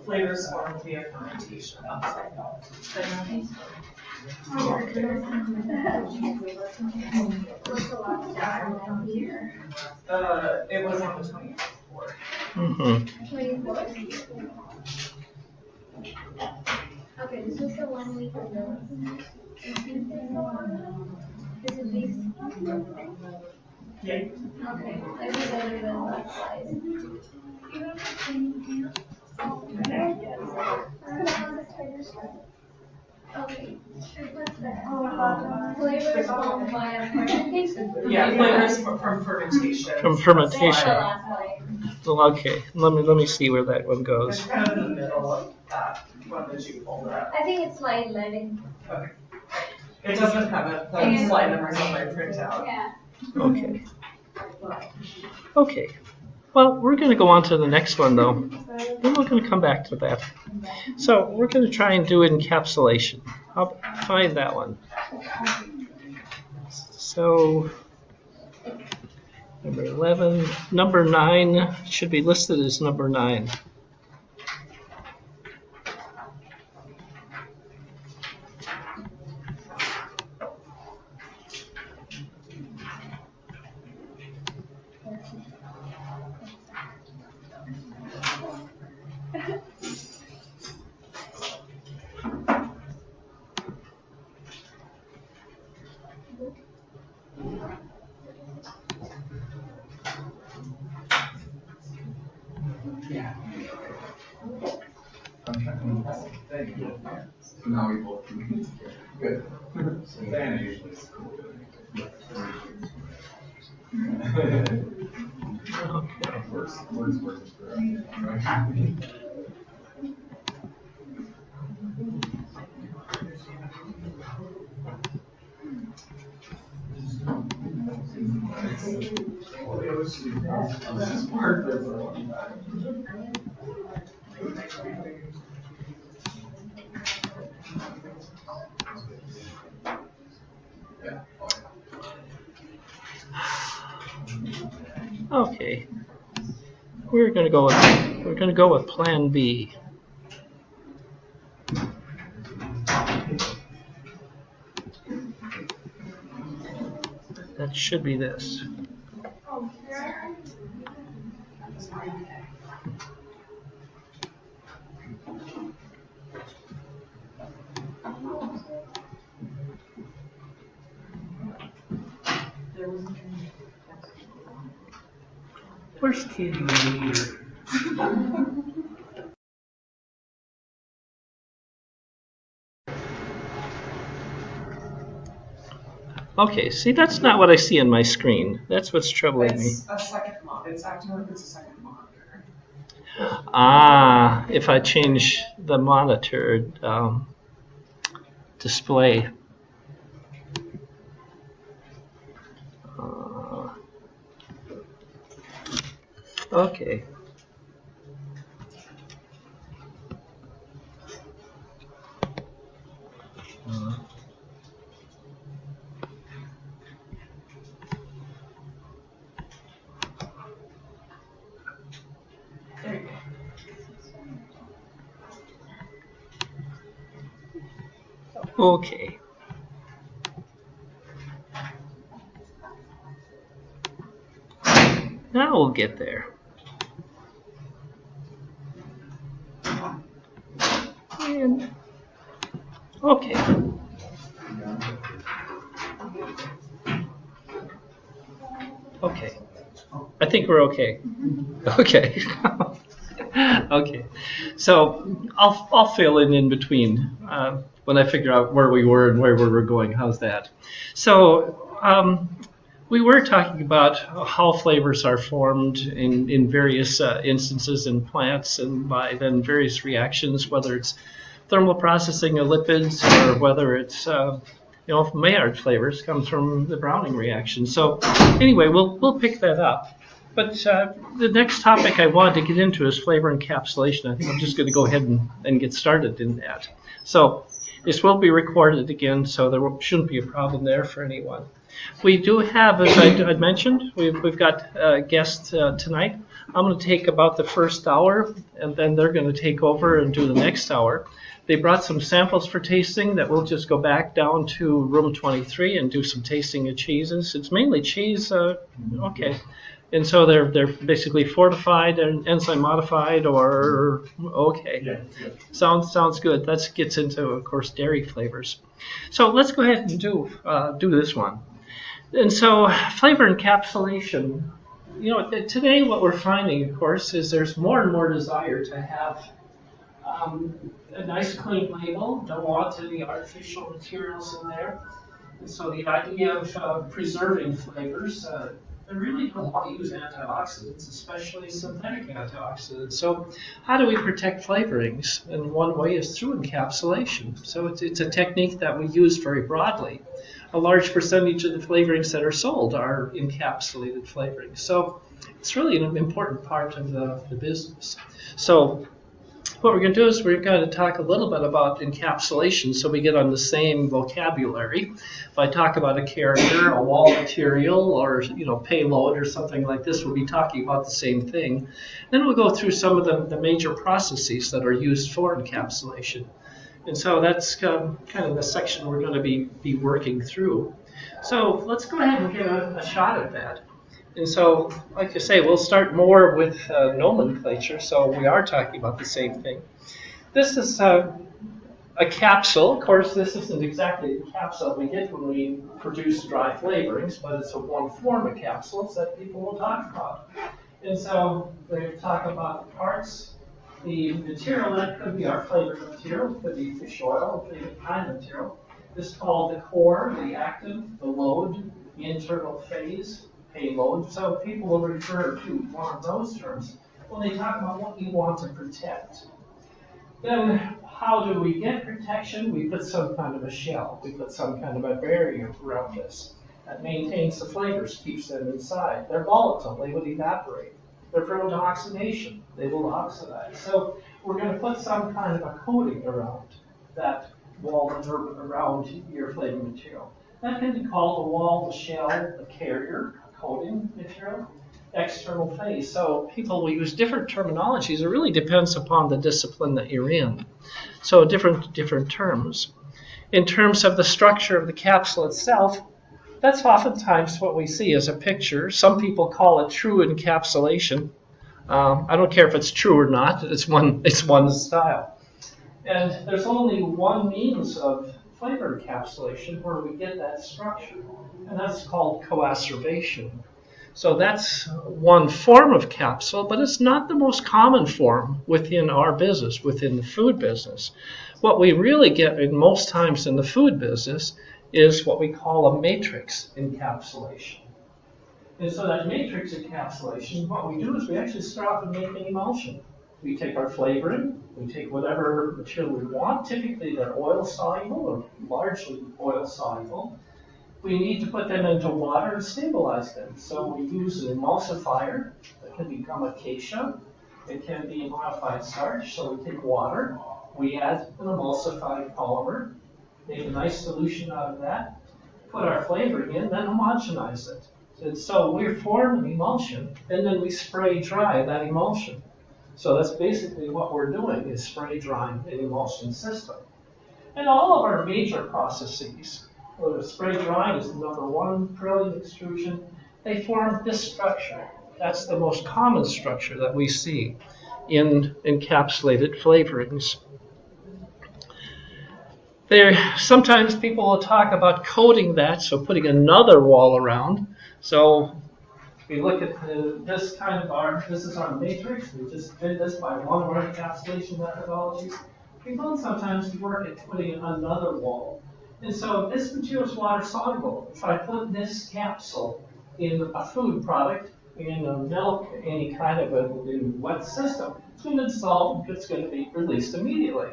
Flavors formed via fermentation. It was on the 24th. Okay, this was the 1 week ago. Is it these? Yeah. Okay, maybe better than last slide. Okay. Flavors formed via fermentation. Yeah, flavors from fermentation. From fermentation. Okay. Okay, let me see where that one goes. It's kind of in the middle of that one that you pulled up. I think it's slide 11. Okay. It doesn't have the slide numbers on my printout. Yeah. Okay. Okay. Well, we're going to go on to the next one, though. Then we're going to come back to that. So we're going to try and do encapsulation. I'll find that one. So number 11, number 9 should be listed as number 9. Thank you. So now we both good. Savannah usually is cool. Works for us, right? Okay. We're going to go with Plan B. That should be this. Where's Katie when you need her? Okay, see, that's not what I see on my screen. That's what's troubling me. It's a second monitor. It's acting like it's a second monitor. Ah, if I change the monitor display. Okay. There you go. Okay. Now we'll get there. And, okay. Okay. I think we're okay. Okay. Okay. So I'll fill in between when I figure out where we were and where we were going. How's that? So we were talking about how flavors are formed in various instances in plants and by then various reactions, whether it's thermal processing of lipids or whether it's Maillard flavors comes from the Browning reaction. So anyway, we'll pick that up. But the next topic I wanted to get into is flavor encapsulation. I think I'm just going to go ahead and get started in that. So this will be recorded again, so there shouldn't be a problem there for anyone. We do have, as I mentioned, we've got guests tonight. I'm going to take about the first hour, and then they're going to take over and do the next hour. They brought some samples for tasting that we'll just go back down to room 23 and do some tasting of cheeses. It's mainly cheese, okay. And so they're basically fortified and enzyme modified, or okay. Yeah. Sounds good. That gets into, of course, dairy flavors. So let's go ahead and do this one. And so flavor encapsulation. You know, today what we're finding, of course, is there's more and more desire to have a nice clean label. Don't want any artificial materials in there. And so the idea of preserving flavors, they really don't want to use antioxidants, especially synthetic antioxidants. So how do we protect flavorings? And one way is through encapsulation. So it's a technique that we use very broadly. A large percentage of the flavorings that are sold are encapsulated flavorings. So it's really an important part of the business. So what we're going to do is we're going to talk a little bit about encapsulation so we get on the same vocabulary. If I talk about a carrier, a wall material, or payload or something like this, we'll be talking about the same thing. Then we'll go through some of the major processes that are used for encapsulation. And so that's kind of the section we're going to be working through. So let's go ahead and get a shot at that. And so, like I say, we'll start more with nomenclature, so we are talking about the same thing. This is a capsule. Of course, this isn't exactly the capsule we get when we produce dry flavorings, but it's one form of capsules that people will talk about. And so they talk about the parts, the material. That could be our flavor material, it could be fish oil, it could be kind of material. This is called the core, the active, the load, the internal phase, payload. So people will refer to one of those terms when they talk about what you want to protect. Then how do we get protection? We put some kind of a shell. We put some kind of a barrier around this that maintains the flavors, keeps them inside. They're volatile. They would evaporate. They're prone to oxidation. They will oxidize. So we're going to put some kind of a coating around that wall around your flavor material. That can be called the wall, the shell, the carrier, coating material, external phase. So people will use different terminologies. It really depends upon the discipline that you're in. So different terms. In terms of the structure of the capsule itself, that's oftentimes what we see as a picture. Some people call it true encapsulation. I don't care if it's true or not. It's one style. And there's only one means of flavor encapsulation where we get that structure, and that's called coacervation. So that's one form of capsule, but it's not the most common form within our business, within the food business. What we really get in most times in the food business is what we call a matrix encapsulation. And so that matrix encapsulation, what we do is we actually start off and make an emulsion. We take our flavoring, we take whatever material we want. Typically they're oil soluble or largely oil soluble. We need to put them into water and stabilize them. So we use an emulsifier that can become acacia. It can be a modified starch. So we take water, we add an emulsified polymer, make a nice solution out of that, put our flavoring in, then homogenize it. And so we form an emulsion, and then we spray dry that emulsion. So that's basically what we're doing, is spray drying an emulsion system. And all of our major processes, where the spray drying is the number one, purlin extrusion, they form this structure. That's the most common structure that we see in encapsulated flavorings. Sometimes people will talk about coating that, so putting another wall around. So we look at this is our matrix. We just did this by one of our encapsulation methodologies. People sometimes work at putting another wall. And so this material is water soluble. If I put this capsule in a food product, in a milk, any kind of a wet system, it's going to dissolve, it's going to be released immediately.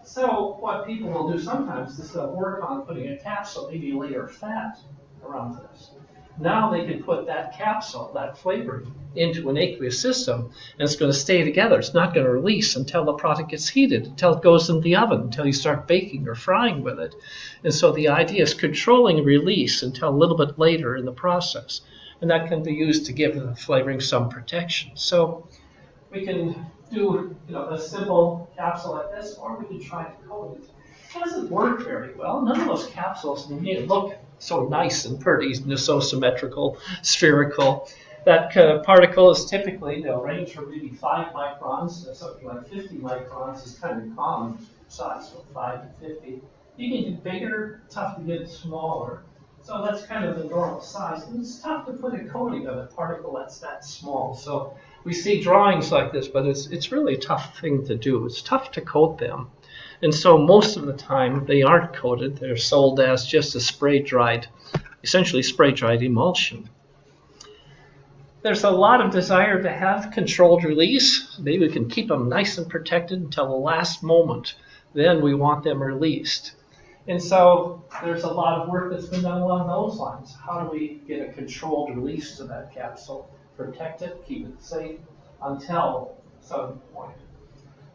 So what people will do sometimes is they'll work on putting a capsule, maybe a layer of fat around this. Now they can put that capsule, that flavoring, into an aqueous system, and it's going to stay together. It's not going to release until the product gets heated, until it goes in the oven, until you start baking or frying with it. And so the idea is controlling release until a little bit later in the process. and that can be used to give the flavoring some protection. So we can do a simple capsule like this, or we can try to coat it. It doesn't work very well. None of those capsules look so nice and pretty, so symmetrical, spherical. That particle is typically, they'll range from maybe 5 microns to something like 50 microns is kind of common size, so 5 to 50. You can get bigger, tough to get smaller. So that's kind of the normal size. And it's tough to put a coating on a particle that's that small. So we see drawings like this, but it's really a tough thing to do. It's tough to coat them. And so most of the time they aren't coated. They're sold as just a spray-dried, essentially spray-dried emulsion. There's a lot of desire to have controlled release. Maybe we can keep them nice and protected until the last moment. Then we want them released. And so there's a lot of work that's been done along those lines. How do we get a controlled release to that capsule, protect it, keep it safe until some point?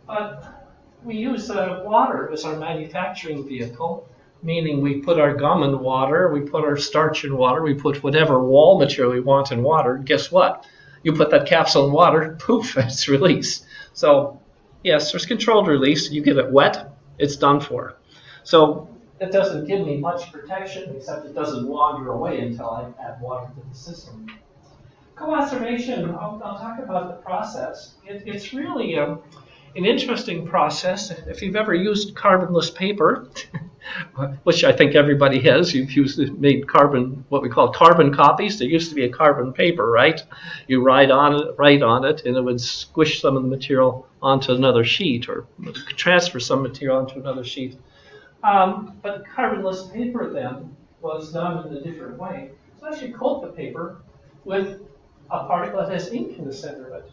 But we use water as our manufacturing vehicle, meaning we put our gum in water, we put our starch in water, we put whatever wall material we want in water. Guess what? You put that capsule in water, poof, it's released. So yes, there's controlled release. You get it wet, it's done for. So it doesn't give me much protection, except it doesn't wander away until I add water to the system. Co-acervation, I'll talk about the process. It's really an interesting process. If you've ever used carbonless paper, which I think everybody has, made what we call carbon copies. There used to be a carbon paper, right? You write on it, and it would squish some of the material onto another sheet, or transfer some material onto another sheet. But carbonless paper then was done in a different way. So as you coat the paper with a particle that has ink in the center of it.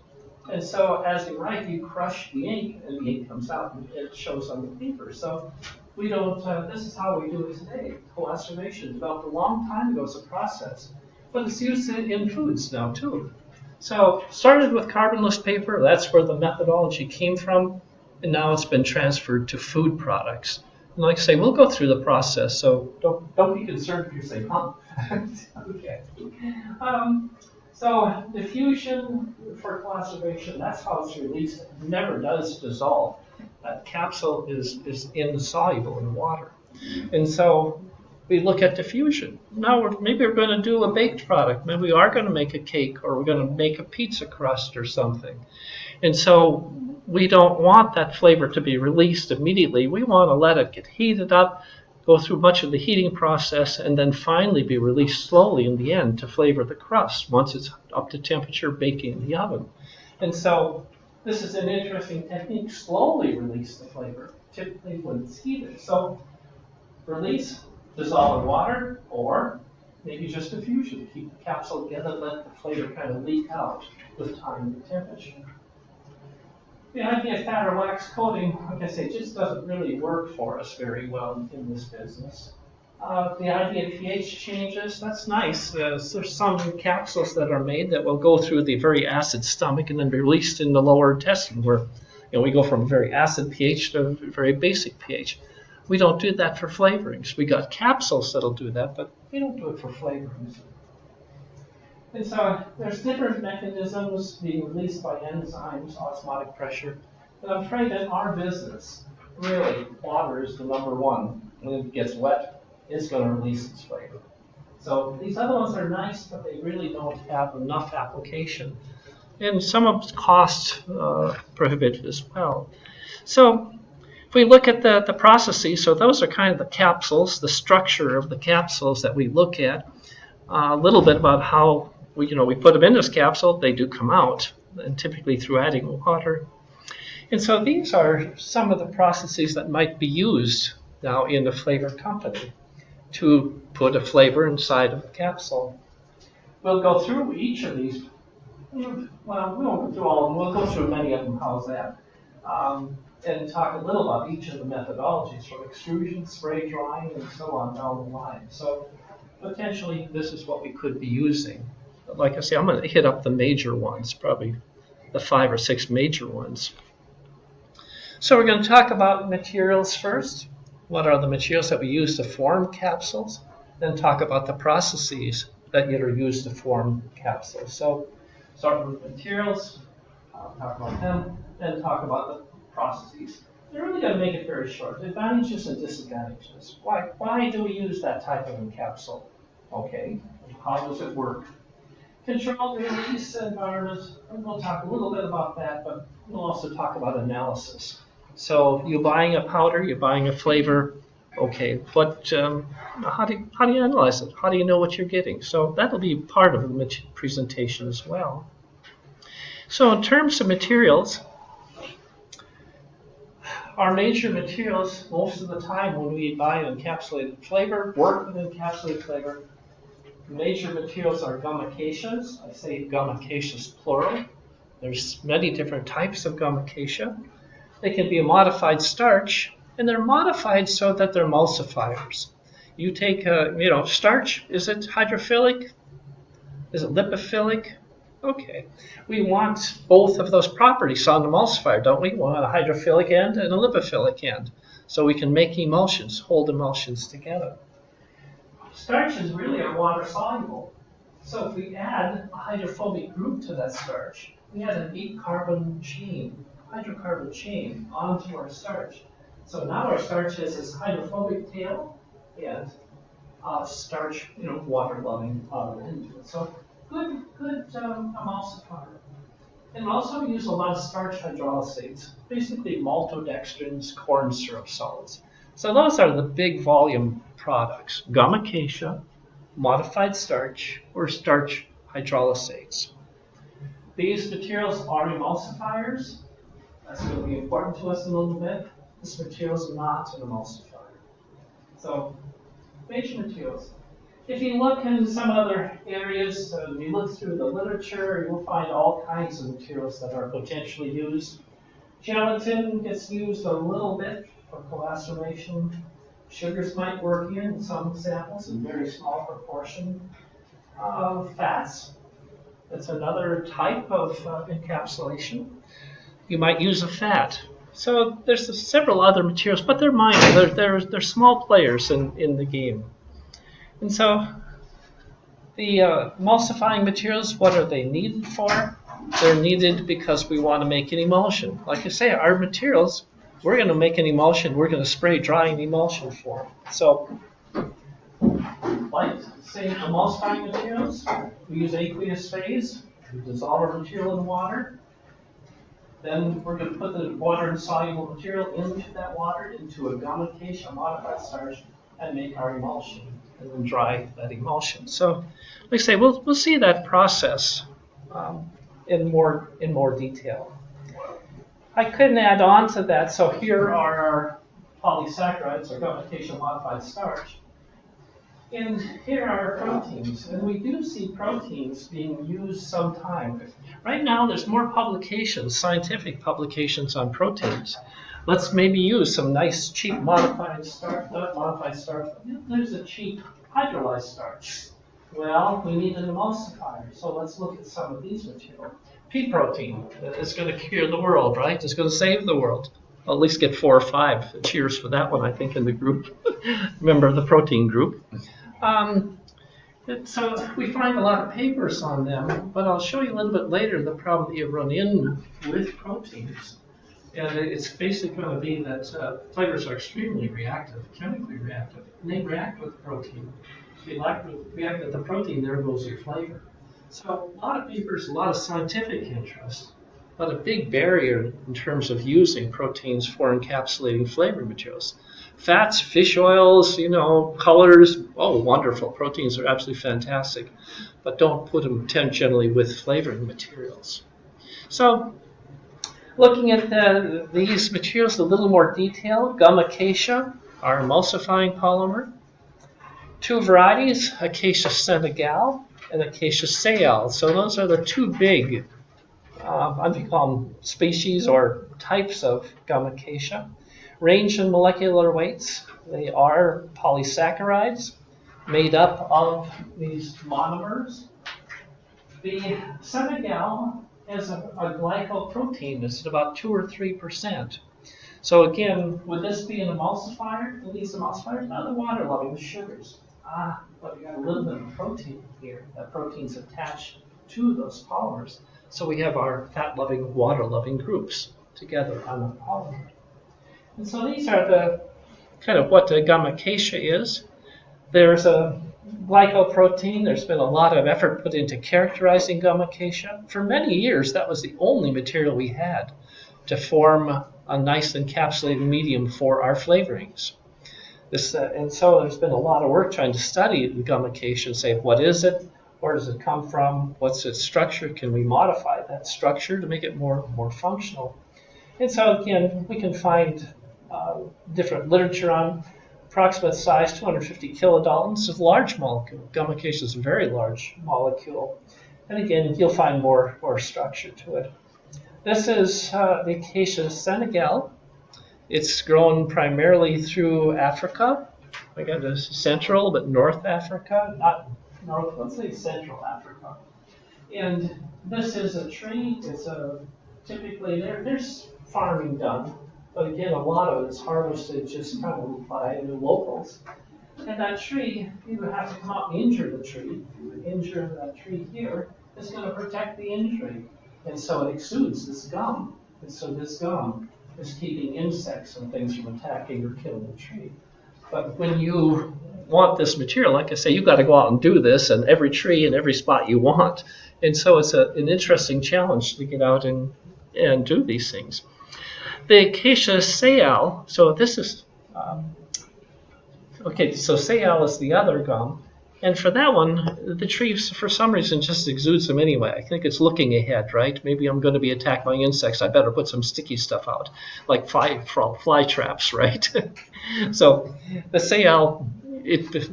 And so as you write, you crush the ink, and the ink comes out, and it shows on the paper. So we don't, this is how we do it today. Co-acervation developed a long time ago as a process, but it's used in foods now too. So started with carbonless paper, that's where the methodology came from, and now it's been transferred to food products. And like I say, we'll go through the process, so don't be concerned if you say, huh? Okay. So diffusion for co-acervation, that's how it's released. It never does dissolve. That capsule is insoluble in water. And so we look at diffusion. Now maybe we're going to do a baked product. Maybe we are going to make a cake, or we're going to make a pizza crust or something. And so we don't want that flavor to be released immediately. We want to let it get heated up, go through much of the heating process, and then finally be released slowly in the end to flavor the crust once it's up to temperature baking in the oven. And so this is an interesting technique, slowly release the flavor, typically when it's heated. So release, dissolve in water, or maybe just diffusion. Keep the capsule together, let the flavor kind of leak out with time and temperature. The idea of fat or wax coating, like I say, just doesn't really work for us very well in this business. The idea of pH changes, that's nice. There's some capsules that are made that will go through the very acid stomach and then be released in the lower intestine, where we go from a very acid pH to a very basic pH. We don't do that for flavorings. We got capsules that'll do that, but we don't do it for flavorings. And so there's different mechanisms being released by enzymes, osmotic pressure. But I'm afraid that our business, really, water is the number one. When it gets wet, it's going to release its flavor. So these other ones are nice, but they really don't have enough application. And some of it's cost prohibitive as well. So if we look at the processes, so those are kind of the capsules, the structure of the capsules that we look at. A little bit about how we put them in this capsule, they do come out, and typically through adding water. And so these are some of the processes that might be used now in the flavor company to put a flavor inside of a capsule. We'll go through each of these. Well, we won't go through all of them. We'll go through many of them. How's that? And talk a little about each of the methodologies, from extrusion, spray drying, and so on down the line. So potentially this is what we could be using. But like I say, I'm going to hit up the major ones, probably the 5 or 6 major ones. So we're going to talk about materials first. What are the materials that we use to form capsules? Then talk about the processes that are used to form capsules. So start with materials, talk about them, then talk about the processes. They're really going to make it very short. Advantages and disadvantages. Why do we use that type of encapsule? Okay, how does it work? Controlled release environment, and we'll talk a little bit about that, but we'll also talk about analysis. So you're buying a powder, you're buying a flavor, okay, but how do you analyze it? How do you know what you're getting? So that'll be part of the presentation as well. So in terms of materials, our major materials, most of the time when we buy encapsulated flavor, work with encapsulated flavor, major materials are gum acacias. I say gum acacias plural. There's many different types of gum acacia. They can be a modified starch, and they're modified so that they're emulsifiers. You take, starch, is it hydrophilic? Is it lipophilic? Okay. We want both of those properties on an emulsifier, don't we? We want a hydrophilic end and a lipophilic end, so we can make emulsions, hold emulsions together. Starches really are water soluble. So if we add a hydrophobic group to that starch, we add an 8-carbon chain, hydrocarbon chain onto our starch. So now our starch has this hydrophobic tail and starch, water-loving into it. So good emulsifier. And also we use a lot of starch hydrolysates, basically maltodextrins, corn syrup solids. So those are the big volume products: gum acacia, modified starch, or starch hydrolysates. These materials are emulsifiers. That's going to be important to us a little bit. This material is not an emulsifier. So, major materials. If you look in some other areas, you look through the literature, you'll find all kinds of materials that are potentially used. Gelatin gets used a little bit for coagulation. Sugars might work in some examples in very small proportion. Fats, that's another type of encapsulation. You might use a fat. So there's several other materials, but they're minor. They're small players in the game. And so the emulsifying materials, what are they needed for? They're needed because we want to make an emulsion. Like I say, our materials, we're going to make an emulsion. We're going to spray drying emulsion for them. So, like, say, emulsifying materials, we use aqueous phase. We dissolve our material in water. Then we're going to put the water-insoluble material into that water, into a gum acacia modified starch, and make our emulsion, and then dry that emulsion. So, like I say, we'll see that process in more detail. I couldn't add on to that, so here are our polysaccharides, or gum acacia modified starch. And here are our proteins, and we do see proteins being used sometimes. Right now, there's more publications, scientific publications on proteins. Let's maybe use some nice, cheap modified starch. Not modified starch, there's a cheap hydrolyzed starch. Well, we need an emulsifier, so let's look at some of these materials. Pea protein is going to cure the world, right? It's going to save the world. I'll at least get 4 or 5 cheers for that one, I think, in the group. Member of the protein group. So we find a lot of papers on them, but I'll show you a little bit later the problem that you run in with proteins. And it's basically going to be that flavors are extremely reactive, chemically reactive, and they react with protein. If you react with the protein, there goes your flavor. So a lot of papers, a lot of scientific interest, but a big barrier in terms of using proteins for encapsulating flavor materials. Fats, fish oils, colors, oh, wonderful. Proteins are absolutely fantastic, but don't put them tangentially with flavoring materials. So looking at these materials in a little more detail, gum acacia, our emulsifying polymer. 2 varieties, Acacia senegal and Acacia sayal. So those are the 2 big, I think call them species or types of gum acacia. Range in molecular weights. They are polysaccharides made up of these monomers. The senegal has a glycoprotein that's at about 2 or 3%. So again, would this be an emulsifier? Well, these emulsifiers are the water-loving sugars. but we got a little bit of protein here. That protein's attached to those polymers. So we have our fat-loving, water-loving groups together on the polymer. And so these are the kind of what the gum acacia is. There's a glycoprotein. There's been a lot of effort put into characterizing gum acacia. For many years, that was the only material we had to form a nice encapsulated medium for our flavorings. And so there's been a lot of work trying to study the gum acacia and say, what is it? Where does it come from? What's its structure? Can we modify that structure to make it more functional? And so again, we can find different literature on approximate size, 250 kilodaltons. It's a large molecule. Gum acacia is a very large molecule. And again, you'll find more structure to it. This is the Acacia senegal. It's grown primarily through Africa. I got this central, but North Africa, not North, let's say Central Africa. And this is a tree. It's typically, there's farming done, but again, a lot of it's harvested just kind of by the locals. And that tree, you would have to come out and injure the tree. You would injure that tree here. It's going to protect the injury. And so it exudes this gum. And so this gum is keeping insects and things from attacking or killing the tree. But when you want this material, like I say, you've got to go out and do this in every tree and every spot you want. And so it's an interesting challenge to get out and do these things. The Acacia Sayal, so this is, okay, so Sayal is the other gum. And for that one, the tree, for some reason, just exudes them anyway. I think it's looking ahead, right? Maybe I'm going to be attacked by insects. I better put some sticky stuff out, like fly traps, right? So the Sayal,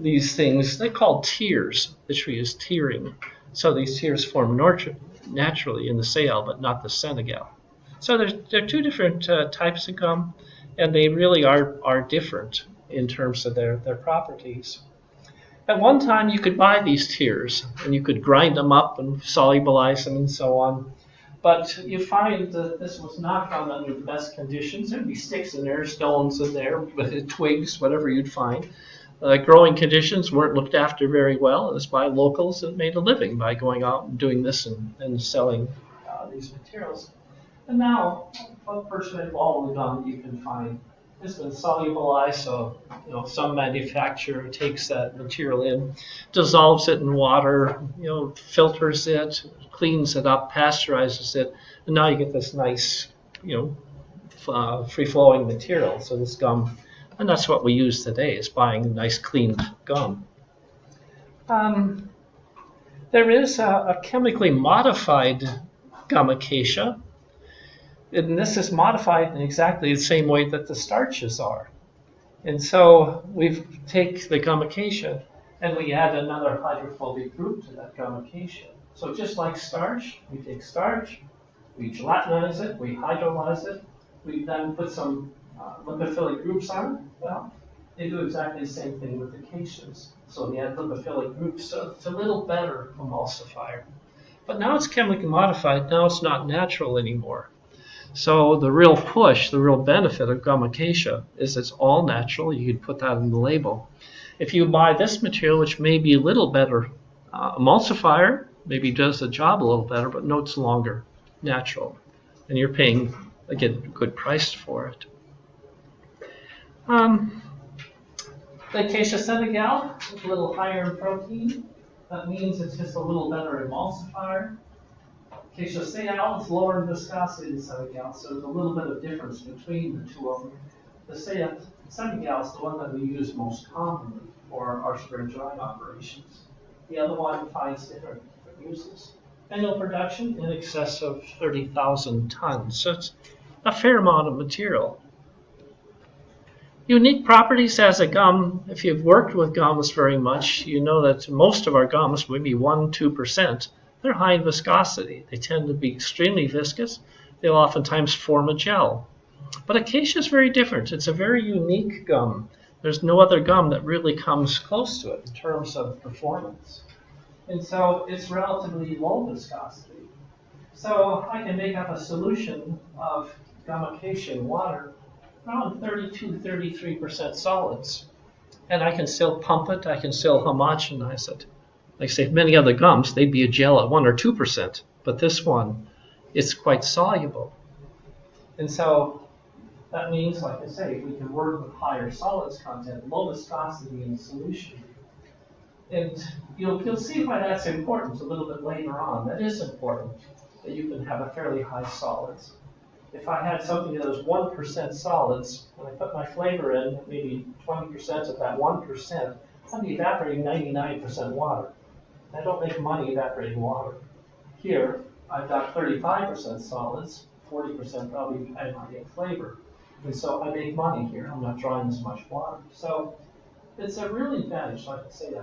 these things, they're called tears. The tree is tearing. So these tears form naturally in the Sayal, but not the Senegal. So there are two different types of gum, and they really are different in terms of their properties. At one time, you could buy these tears, and you could grind them up and solubilize them and so on. But you find that this was not found under the best conditions. There'd be sticks in there, stones in there, twigs, whatever you'd find. Growing conditions weren't looked after very well. It was by locals that made a living by going out and doing this and selling these materials. And now, virtually all of the gum that you can find has been solubilized, so some manufacturer takes that material in, dissolves it in water, filters it, cleans it up, pasteurizes it, and now you get this nice, free-flowing material. So this gum, and that's what we use today, is buying nice cleaned gum. There is a chemically modified gum acacia. And this is modified in exactly the same way that the starches are. And so we take the gum acacia and we add another hydrophobic group to that gum acacia. So just like starch, we take starch, we gelatinize it, we hydrolyze it, we then put some lipophilic groups on it. Well, they do exactly the same thing with acacias. So they add lipophilic groups, so it's a little better emulsifier. But now it's chemically modified, now it's not natural anymore. So the real push, the real benefit of gum acacia is it's all natural. You could put that in the label. If you buy this material, which may be a little better emulsifier, maybe does the job a little better, but no, it's longer natural. And you're paying, again, a good price for it. The Acacia senegal is a little higher in protein. That means it's just a little better emulsifier. Acacia Sayal is lower in viscosity than Senegal, so there's a little bit of difference between the two of them. The Senegal is the one that we use most commonly for our spray drying operations. The other one finds different uses. Annual production in excess of 30,000 tons, so it's a fair amount of material. Unique properties as a gum. If you've worked with gums very much, you know that most of our gums, maybe 1-2%, they're high in viscosity. They tend to be extremely viscous. They'll oftentimes form a gel. But acacia is very different. It's a very unique gum. There's no other gum that really comes close to it in terms of performance. And so it's relatively low viscosity. So I can make up a solution of gum acacia in water around 32-33% solids. and I can still pump it, I can still homogenize it. Like I say, many other gums, they'd be a gel at 1 or 2%, but this one, it's quite soluble. And so that means, like I say, we can work with higher solids content, low viscosity in the solution. And you'll see why that's important a little bit later on. That is important, that you can have a fairly high solids. If I had something that was 1% solids, when I put my flavor in, maybe 20% of that 1%, I'd be evaporating 99% water. I don't make money evaporating water. Here, I've got 35% solids, 40% probably adding flavor. And so I make money here. I'm not drawing as much water. So it's a real advantage, like I say.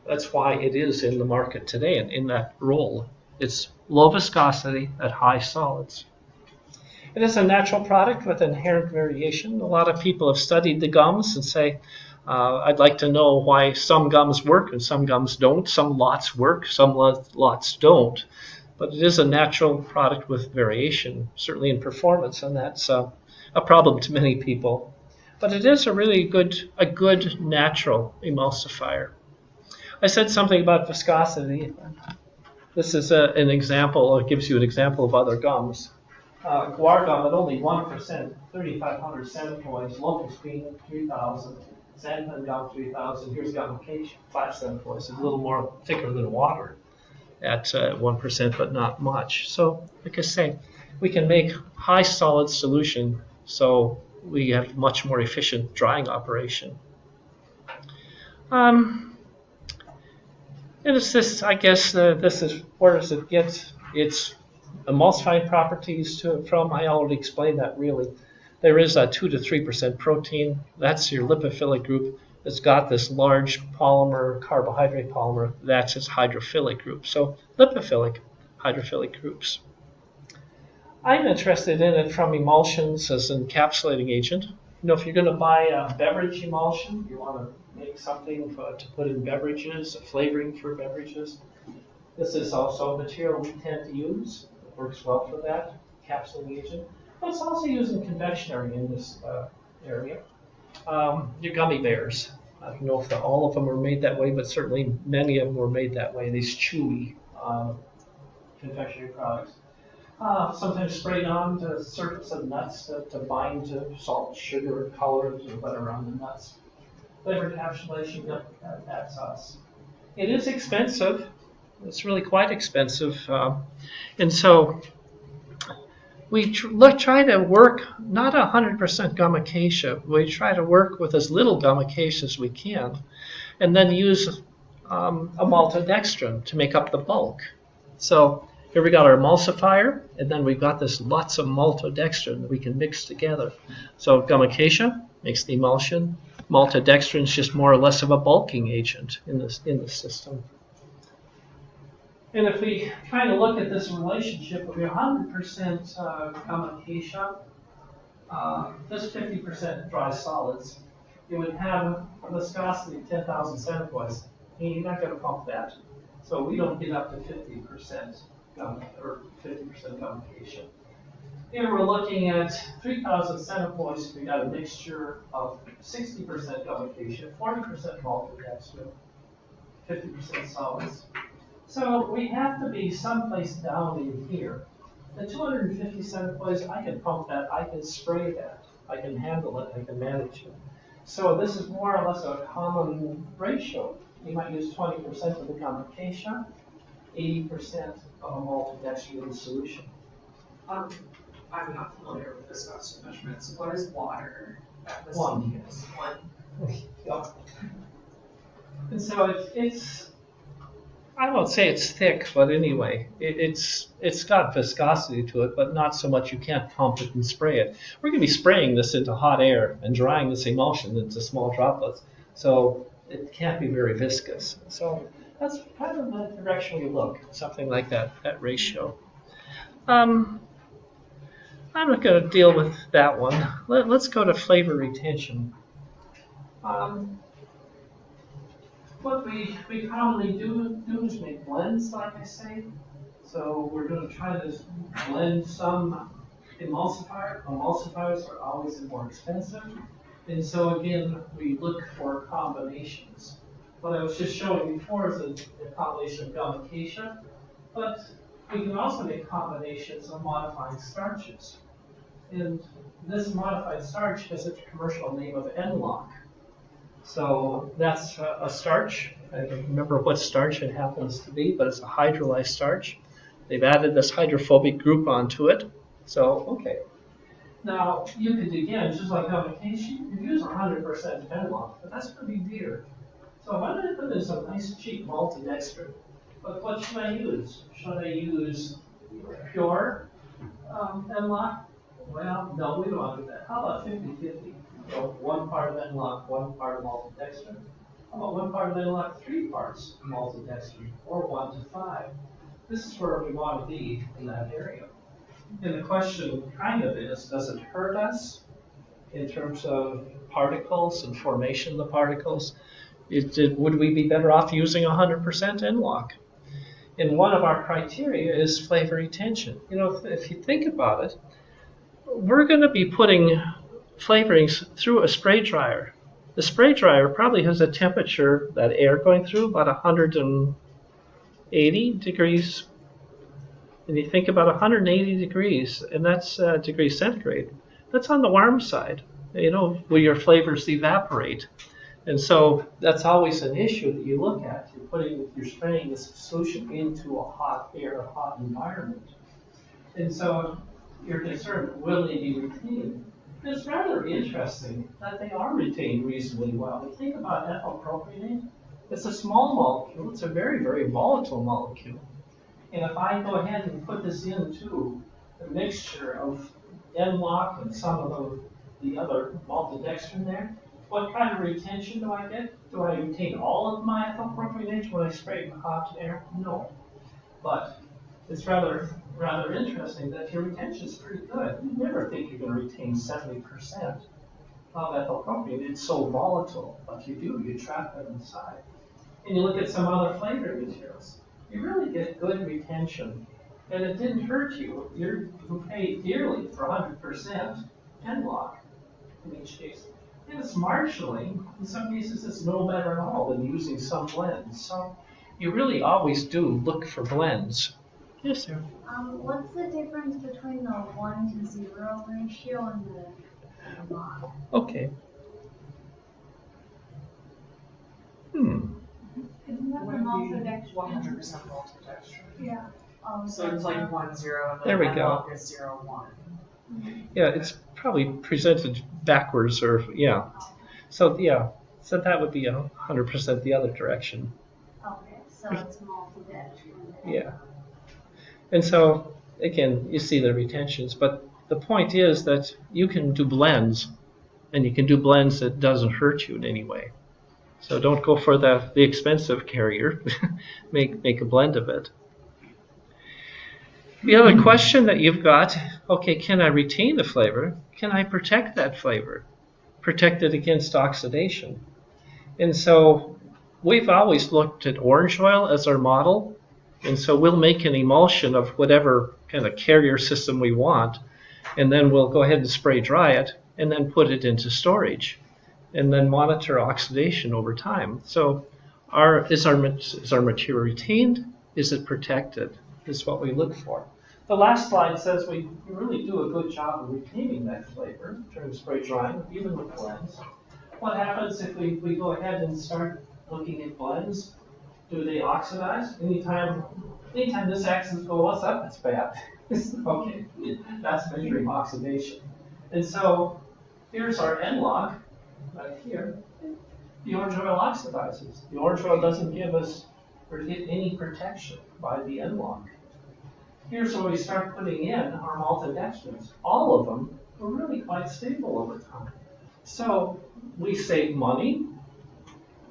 That's why it is in the market today and in that role. It's low viscosity at high solids. It is a natural product with inherent variation. A lot of people have studied the gums and say, I'd like to know why some gums work and some gums don't. Some lots work, some lots don't. But it is a natural product with variation, certainly in performance, and that's a problem to many people. But it is a really good natural emulsifier. I said something about viscosity. This is an example, it gives you an example of other gums. Guar gum at only 1%, 3,500 centipoise, Locust Green 3,000, Xanthan gum 3,000. Here's gum acacia, 5 centipoise, a little more thicker than water at 1%, but not much. So, like I say, we can make high solid solution, so we have much more efficient drying operation. And it's this, I guess, this is where does it get its emulsifying properties from? I already explained that really. There is a 2 to 3% protein. That's your lipophilic group. It's got this large polymer, carbohydrate polymer. That's its hydrophilic group. So lipophilic, hydrophilic groups. I'm interested in it from emulsions as an encapsulating agent. If you're going to buy a beverage emulsion, you want to make something to put in beverages, a flavoring for beverages. This is also a material we tend to use. It works well for that, encapsulating agent. But it's also used in confectionery in this area. Your gummy bears. I don't know if all of them are made that way, but certainly many of them were made that way, these chewy confectionery products. Sometimes sprayed on the surface of nuts to bind to salt, sugar, colors, or whatever on the nuts. Flavor encapsulation, that's us. It is expensive. It's really quite expensive. And so we try to work not 100% gum acacia. We try to work with as little gum acacia as we can, and then use a maltodextrin to make up the bulk. So here we got our emulsifier, and then we've got this lots of maltodextrin that we can mix together. So gum acacia makes the emulsion. Maltodextrin is just more or less of a bulking agent in the system. And if we kind of look at this relationship of 100% gum acacia, this 50% dry solids, it would have a viscosity of 10,000 centipoise. And you're not going to pump that. So we don't get up to 50% gum or 50% gum acacia. Here we're looking at 3,000 centipoise. We got a mixture of 60% gum acacia, 40% maltodextrin, 50% solids. So we have to be someplace down in here. The 250 centipoise, I can pump that, I can spray that, I can handle it, I can manage it. So this is more or less a common ratio. You might use 20% of the gum acacia, 80% of a maltodextrin in solution. I'm not familiar with viscosity measurements. What is water at the One. CDS? One. Yep. And so it's I won't say it's thick, but anyway, it's got viscosity to it, but not so much you can't pump it and spray it. We're going to be spraying this into hot air and drying this emulsion into small droplets, so it can't be very viscous. So that's kind of the direction we look, something like that ratio. I'm not going to deal with that one. Let's go to flavor retention. What we commonly do is make blends, like I say. So we're going to try to blend some emulsifier. Emulsifiers are always more expensive. And so again, we look for combinations. What I was just showing before is a combination of gum acacia, but we can also make combinations of modifying starches. And this modified starch has a commercial name of Enlock. So that's a starch. I don't remember what starch it happens to be, but it's a hydrolyzed starch. They've added this hydrophobic group onto it. So, okay. Now, you could, again, just like gum acacia, you could use 100% Enlock, but that's going to be dear. So why don't I put in some nice cheap maltodextrin? But what should I use? Should I use pure Enlock? Well, no, we don't want to do that. How about 50-50? So 1 part of Enlock, 1 part of maltodextrin. How about 1 part of Enlock, 3 parts maltodextrin, or 1 to 5? This is where we want to be in that area. And the question kind of is, does it hurt us in terms of particles and formation of the particles? Would we be better off using 100% Enlock? And one of our criteria is flavor retention. You know, if you think about it, we're going to be putting flavorings through a spray dryer. The spray dryer probably has a temperature, that air going through, about 180 degrees. And you think about 180 degrees, and that's degrees centigrade. That's on the warm side, you know, where your flavors evaporate. And so that's always an issue that you look at. You're spraying this solution into a hot air, a hot environment. And so you're concerned, will they be retained? It's rather interesting that they are retained reasonably well. If you think about ethyl propionate, it's a small molecule. It's a very, very volatile molecule. And if I go ahead and put this into a mixture of Enlock and some of the other maltodextrin there, what kind of retention do I get? Do I retain all of my ethyl propionate when I spray it with hot air? No. But it's rather interesting that your retention is pretty good. You never think you're going to retain 70% of ethyl propionate. It's so volatile, but you do. You trap it inside. And you look at some other flavoring materials. You really get good retention. And it didn't hurt you. You paid dearly for 100% Enlock in each case. And it's marginally, in some cases, it's no better at all than using some blends. So you really always do look for blends. Yes, sir. What's the difference between the 1-to-0 ratio and the log? Okay. Isn't that the Would maltodextrin? 100% maltodextrin. Yeah. So it's like 1-0 and There we then go. Enlock is 0-1. Yeah, it's probably presented backwards, or yeah. So yeah, so that would be 100% the other direction. Okay, so it's maltodextrin. Yeah. And so again, you see the retentions, but the point is that you can do blends, and you can do blends that doesn't hurt you in any way. So don't go for the expensive carrier. make a blend of it. The other question that you've got, okay, can I retain the flavor? Can I protect that flavor? Protect it against oxidation. And so we've always looked at orange oil as our model. And so we'll make an emulsion of whatever kind of carrier system we want. And then we'll go ahead and spray dry it and then put it into storage. And then monitor oxidation over time. So is our material retained? Is it protected? Is what we look for. The last slide says we really do a good job of retaining that flavor during spray drying, even with blends. What happens if we go ahead and start looking at blends? Do they oxidize? Anytime this axis goes up, it's bad. Okay, that's measuring oxidation. And so here's our Enlock right here. The orange oil oxidizes. The orange oil doesn't give us any protection by the Enlock. Here's where we start putting in our maltodextrins. All of them are really quite stable over time. So we save money,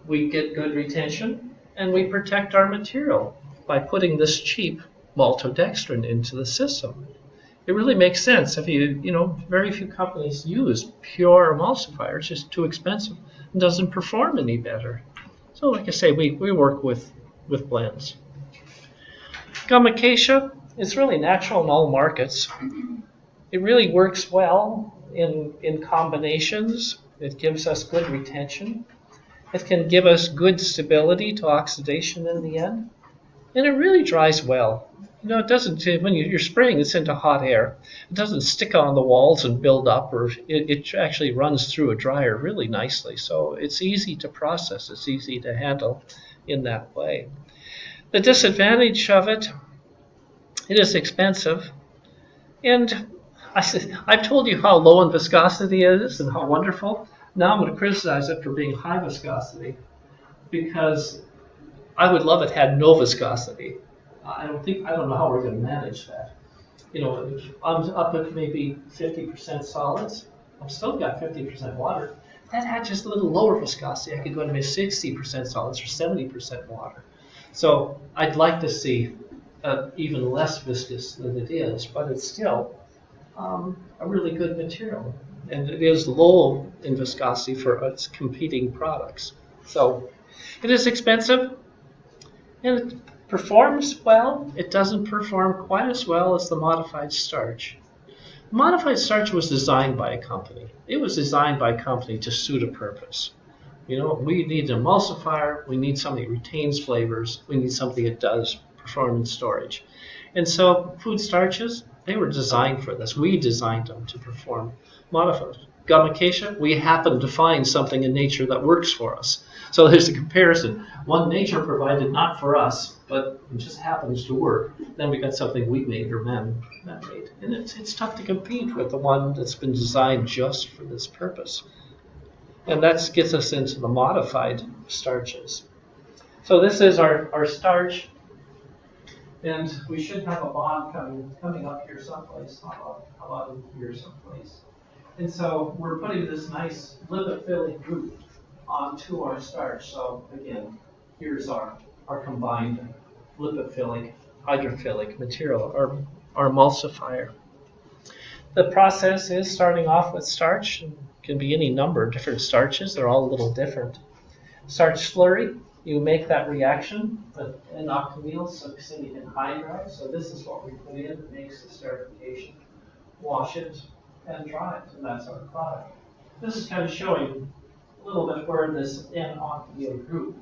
we get good retention, and we protect our material by putting this cheap maltodextrin into the system. It really makes sense. If very few companies use pure emulsifiers, it's just too expensive and doesn't perform any better. So like I say, we work with blends. Gum acacia is really natural in all markets. It really works well in combinations. It gives us good retention. It can give us good stability to oxidation in the end. And it really dries well. You know, it doesn't, when you're spraying this into hot air, it doesn't stick on the walls and build up, or it actually runs through a dryer really nicely. So it's easy to process. It's easy to handle in that way. The disadvantage of it is expensive. And I've told you how low in viscosity it is and how wonderful. Now I'm going to criticize it for being high viscosity because I would love it had no viscosity. I don't know how we're going to manage that. You know, I'm up at maybe 50% solids. I've still got 50% water. If that had just a little lower viscosity, I could go to maybe 60% solids or 70% water. So I'd like to see even less viscous than it is, but it's still a really good material. And it is low in viscosity for its competing products. So it is expensive and it performs well. It doesn't perform quite as well as the modified starch. Modified starch was designed by a company. It was designed by a company to suit a purpose. You know, we need an emulsifier, we need something that retains flavors, we need something that does perform in storage. And so food starches, they were designed for this. We designed them to perform modified. Gum acacia, we happened to find something in nature that works for us. So there's a comparison. One nature provided, not for us, but it just happens to work. Then we got something we made or man made. And it's tough to compete with the one that's been designed just for this purpose. And that gets us into the modified starches. So this is our starch. And we should have a bond coming up here someplace. How about in here someplace? And so we're putting this nice lipophilic group onto our starch. So again, here's our combined lipophilic, hydrophilic material, our emulsifier. The process is starting off with starch. It can be any number of different starches. They're all a little different. Starch slurry, you make that reaction with N-octanyl succinate anhydride. So this is what we put in. It makes the esterification. Wash it and dry it, and that's our product. This is kind of showing a little bit where this N-octanyl group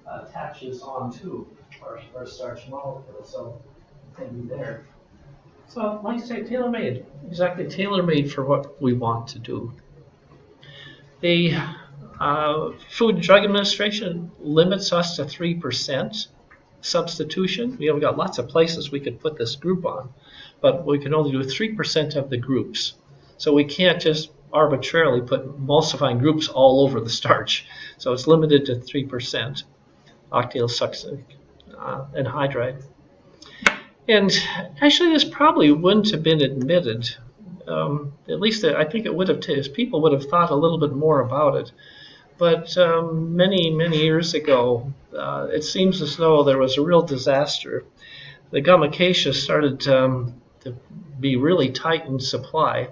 attaches onto our starch molecule. So it can be there. So like I say, tailor-made, exactly tailor-made for what we want to do. The Food and Drug Administration limits us to 3% substitution. We've got lots of places we could put this group on, but we can only do 3% of the groups. So we can't just arbitrarily put emulsifying groups all over the starch. So it's limited to 3% octyl succinate anhydride. And actually, this probably wouldn't have been admitted. At least I think it would have. People would have thought a little bit more about it. But many years ago, it seems as though there was a real disaster. The gum acacia started to be really tight in supply.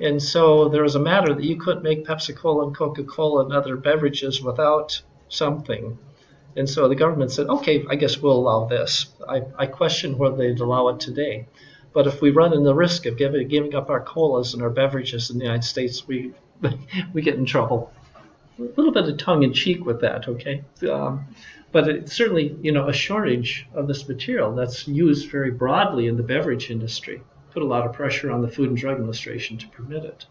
And so there was a matter that you couldn't make Pepsi-Cola and Coca-Cola and other beverages without something. And so the government said, okay, I guess we'll allow this. I question whether they'd allow it today. But if we run in the risk of giving up our colas and our beverages in the United States, we get in trouble. A little bit of tongue-in-cheek with that, okay? But it's certainly, a shortage of this material that's used very broadly in the beverage industry. Put a lot of pressure on the Food and Drug Administration to permit it.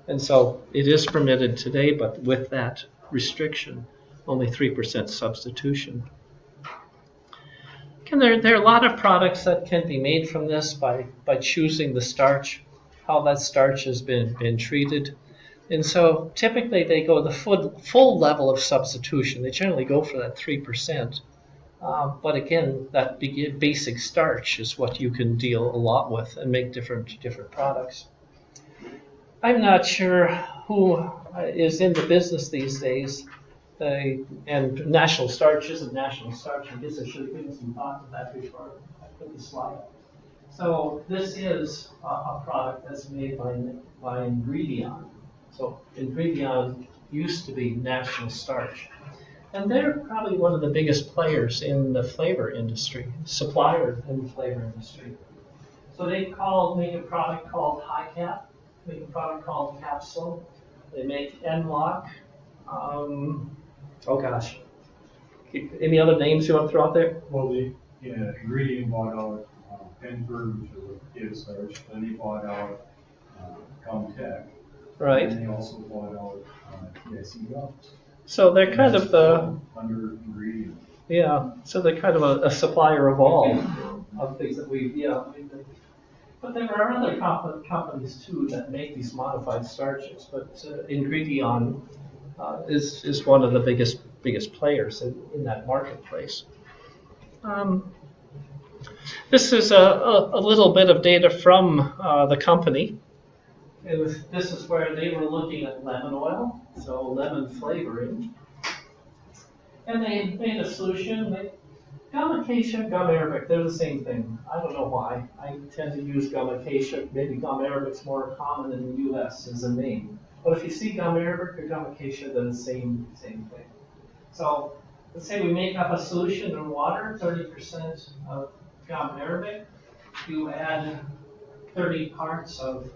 And so it is permitted today, but with that restriction, only 3% substitution. And there are a lot of products that can be made from this by choosing the starch, how that starch has been treated. And so typically they go the full level of substitution. They generally go for that 3%. But again, that basic starch is what you can deal a lot with and make different products. I'm not sure who is in the business these days. And National Starch isn't National Starch. I guess I should have given some thought to that before I put the slide up. So this is a product that's made by Ingredion. So Ingredion used to be National Starch. And they're probably one of the biggest players in the flavor industry, supplier in the flavor industry. So they make a product called Hi-Cap, make a product called Capsule, They make Enlock. Oh gosh. Any other names you want to throw out there? Well, the ingredient bought out Penford, which is a kid starch, then he bought out Comtech. Right. And they also bought out TIC Gums. So they're kind of the, Under ingredient. yeah, so they're kind of a supplier of all of things that but there are other companies too that make these modified starches, but Ingredion is one of the biggest players in that marketplace. This is a little bit of data from the company. This is where they were looking at lemon oil, so lemon flavoring. And they made a solution. Gum acacia, gum arabic, they're the same thing. I don't know why. I tend to use gum acacia. Maybe gum arabic's more common in the US as a name. But if you see gum arabic or gum acacia, they're the same thing. So let's say we make up a solution in water, 30% of gum arabic. You add 30 parts of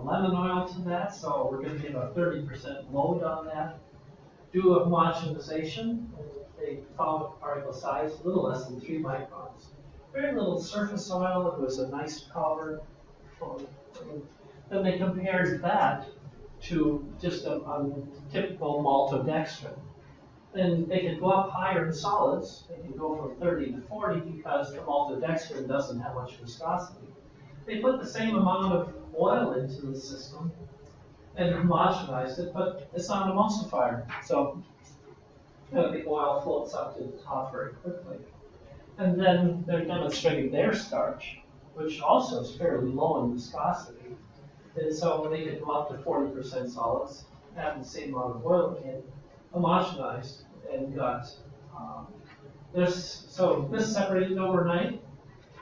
lemon oil to that, so we're going to get a 30% load on that. Do a homogenization. They found a particle size a little less than 3 microns. Very little surface oil. It was a nice powder. Then they compared that to just a typical maltodextrin. Then they could go up higher in solids. They can go from 30 to 40 because the maltodextrin doesn't have much viscosity. They put the same amount of oil into the system and homogenized it, but it's not an emulsifier. So the oil floats up to the top very quickly. And then they're demonstrating their starch, which also is fairly low in viscosity. And so they could go up to 40% solids, have the same amount of oil in, homogenized, and got this. So this separated overnight.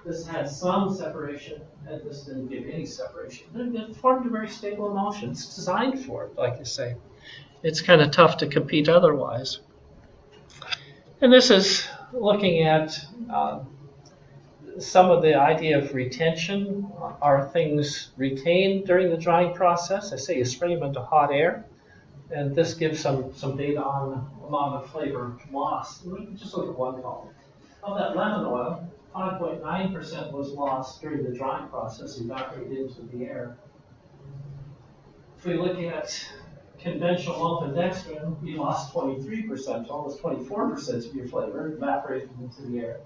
This had some separation, and this didn't give any separation. It formed a very stable emulsion. It's designed for it, like you say. It's kind of tough to compete otherwise. And this is looking at some of the idea of retention. Are things retained during the drying process? I say you spray them into hot air, and this gives some data on the amount of flavor lost. Just look at one column. Of that lemon oil, 5.9% was lost during the drying process, evaporated into the air. If we look at conventional maltodextrin, you lost 23%, almost 24% of your flavor evaporated into the air.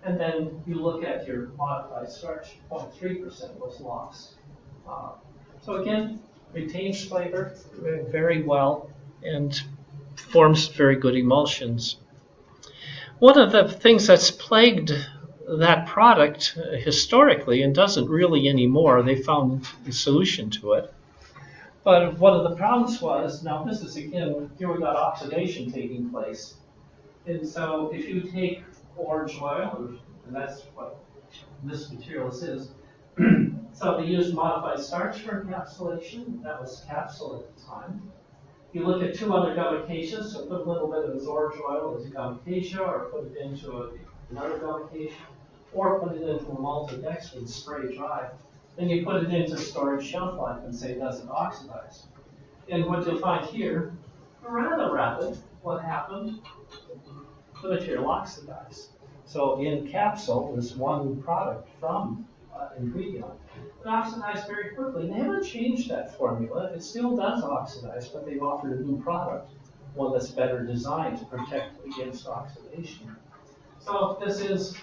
And then you look at your modified starch, 0.3% was lost. So again, retains flavor very well and forms very good emulsions. One of the things that's plagued that product historically and doesn't really anymore, they found a solution to it. But one of the problems was, now this is again, here we got oxidation taking place. And so if you take orange oil, and that's what this material is, so they used modified starch for encapsulation. That was capsule at the time. You look at 2 other gum acacias, so put a little bit of this orange oil into gum acacia, or put it into another gum acacia, or put it into a maltodextrin, spray dry. Then you put it into storage shelf life and say, does it oxidize? And what you'll find here, rather rapid, what happened? The material oxidized. So in capsule, this one product from Ingredion, it oxidized very quickly. And they haven't changed that formula. It still does oxidize, but they've offered a new product, one that's better designed to protect against oxidation. So this is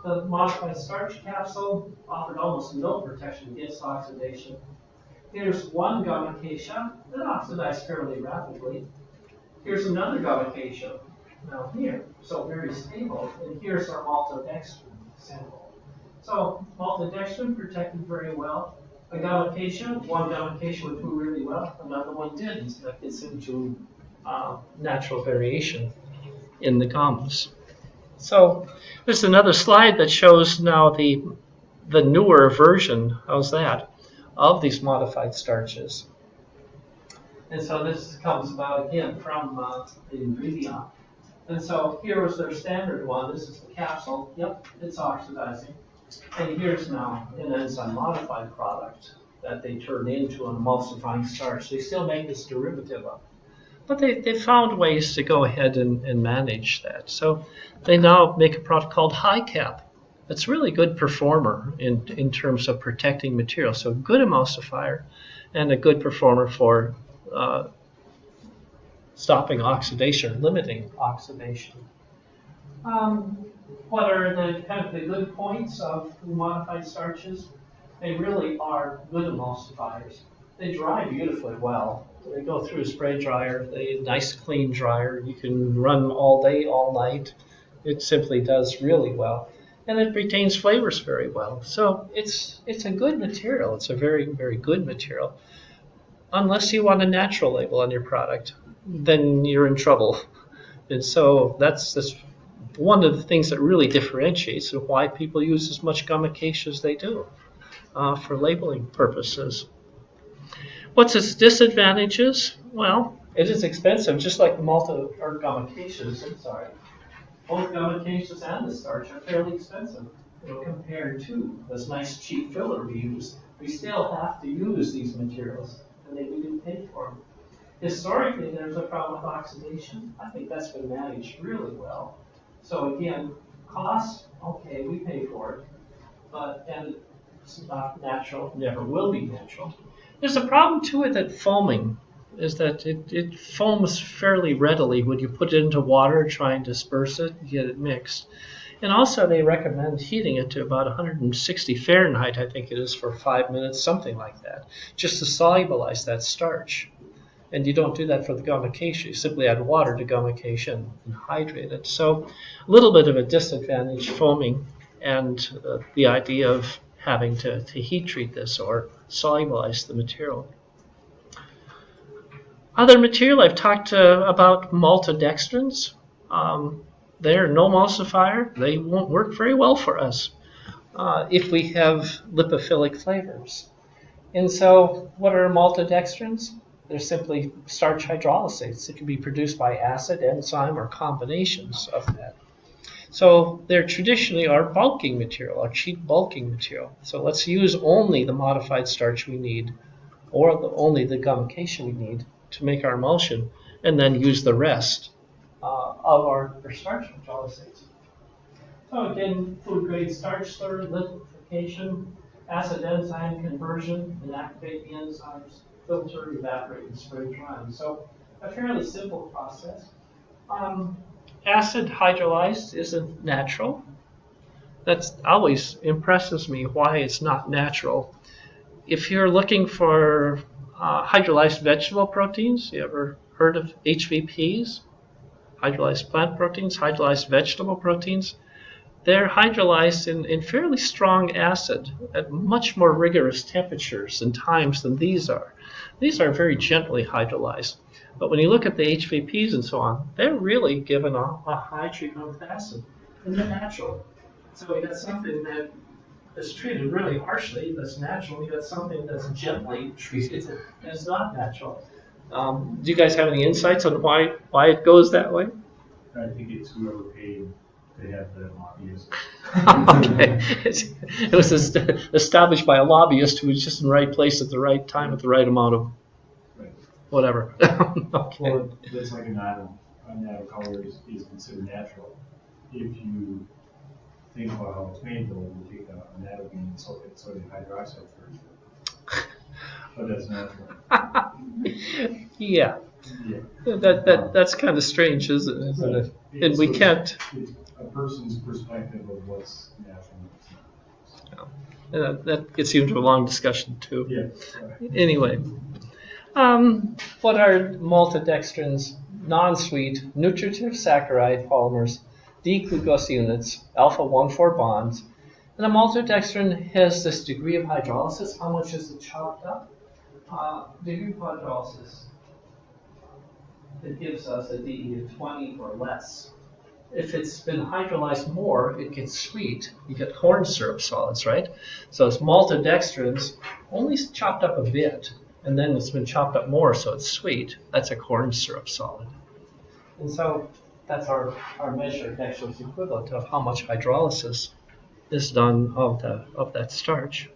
the modified starch capsule, offered almost no protection against oxidation. Here's one gum acacia that oxidized fairly rapidly. Here's another gum acacia, now here, so very stable. And here's our maltodextrin sample. So maltodextrin protected very well. A gum acacia, one gum acacia would do really well, another one didn't. That gets into natural variation in the gums. So there's another slide that shows now the newer version, how's that, of these modified starches. And so this comes about again from the Ingredion. And so here was their standard one. This is the capsule. Yep, it's oxidizing. And here's now an enzyme modified product. that they turn into an emulsifying starch. They still make this derivative of it. But they found ways to go ahead and manage that. So they now make a product called HiCap. It's a really good performer in terms of protecting material. So good emulsifier and a good performer for stopping oxidation, limiting oxidation. What are the kind of the good points of modified starches? They really are good emulsifiers. They dry beautifully well. They go through a spray dryer, nice clean dryer. You can run all day, all night. It simply does really well. And it retains flavors very well. So it's a good material. It's a very, very good material. Unless you want a natural label on your product, then you're in trouble. And so that's one of the things that really differentiates and why people use as much gum acacia as they do for labeling purposes. What's its disadvantages? Well, it is expensive, just like the gum acacias. I'm sorry. Both gum acacias and the starch are fairly expensive. Compared to this nice cheap filler we use, we still have to use these materials, and we do pay for them. Historically, there's a problem with oxidation. I think that's been managed really well. So again, cost, okay, we pay for it, and it's not natural, never will be natural. There's a problem too with it foaming, is that it foams fairly readily when you put it into water, try and disperse it, you get it mixed. And also they recommend heating it to about 160 Fahrenheit, I think it is, for 5 minutes, something like that, just to solubilize that starch. And you don't do that for the gum acacia. You simply add water to gum acacia and hydrate it. So a little bit of a disadvantage, foaming, and the idea of having to heat treat this or solubilize the material. Other material, I've talked about maltodextrins. They're no emulsifier. They won't work very well for us if we have lipophilic flavors. And so what are maltodextrins? They're simply starch hydrolysates. It can be produced by acid, enzyme, or combinations of that. So they're traditionally our bulking material, our cheap bulking material. So let's use only the modified starch we need, or only the gum acacia we need to make our emulsion, and then use the rest of our starch hydrolysates. So again, food grade starch slurry, liquefaction, acid enzyme conversion, inactivate the enzymes, filter, evaporate, and spray drying. So a fairly simple process. Acid hydrolyzed isn't natural. That always impresses me why it's not natural. If you're looking for hydrolyzed vegetable proteins, you ever heard of HVPs? Hydrolyzed plant proteins, hydrolyzed vegetable proteins. They're hydrolyzed in fairly strong acid at much more rigorous temperatures and times than these are. These are very gently hydrolyzed. But when you look at the HVPs and so on, they're really given a high treatment with acid. And they're natural. So you got something that is treated really harshly, that's natural. You got something that's gently treated that's not natural. Do you guys have any insights on why it goes that way? I think it's whoever paid to have the lobbyist. Okay. It was established by a lobbyist who was just in the right place at the right time with the right amount of whatever. Okay. Well, that's like a nano color is considered natural. If you think about how it's made, though, you take a nano bean and sodium hydroxide first. But that's natural. Yeah. That's kind of strange, isn't it? And we can't. It's a person's perspective of what's natural and what's not. That gets you into a long discussion too. Yeah. Anyway, what are maltodextrins? Non-sweet, nutritive saccharide polymers, D-glucose units, alpha-1,4 bonds. And a maltodextrin has this degree of hydrolysis. How much is it chopped up? Degree of hydrolysis. It gives us a DE of 20 or less. If it's been hydrolyzed more, it gets sweet. You get corn syrup solids, right? So it's maltodextrins only chopped up a bit, and then it's been chopped up more, so it's sweet. That's a corn syrup solid. And so that's our measure, actually, is equivalent of how much hydrolysis is done of that starch.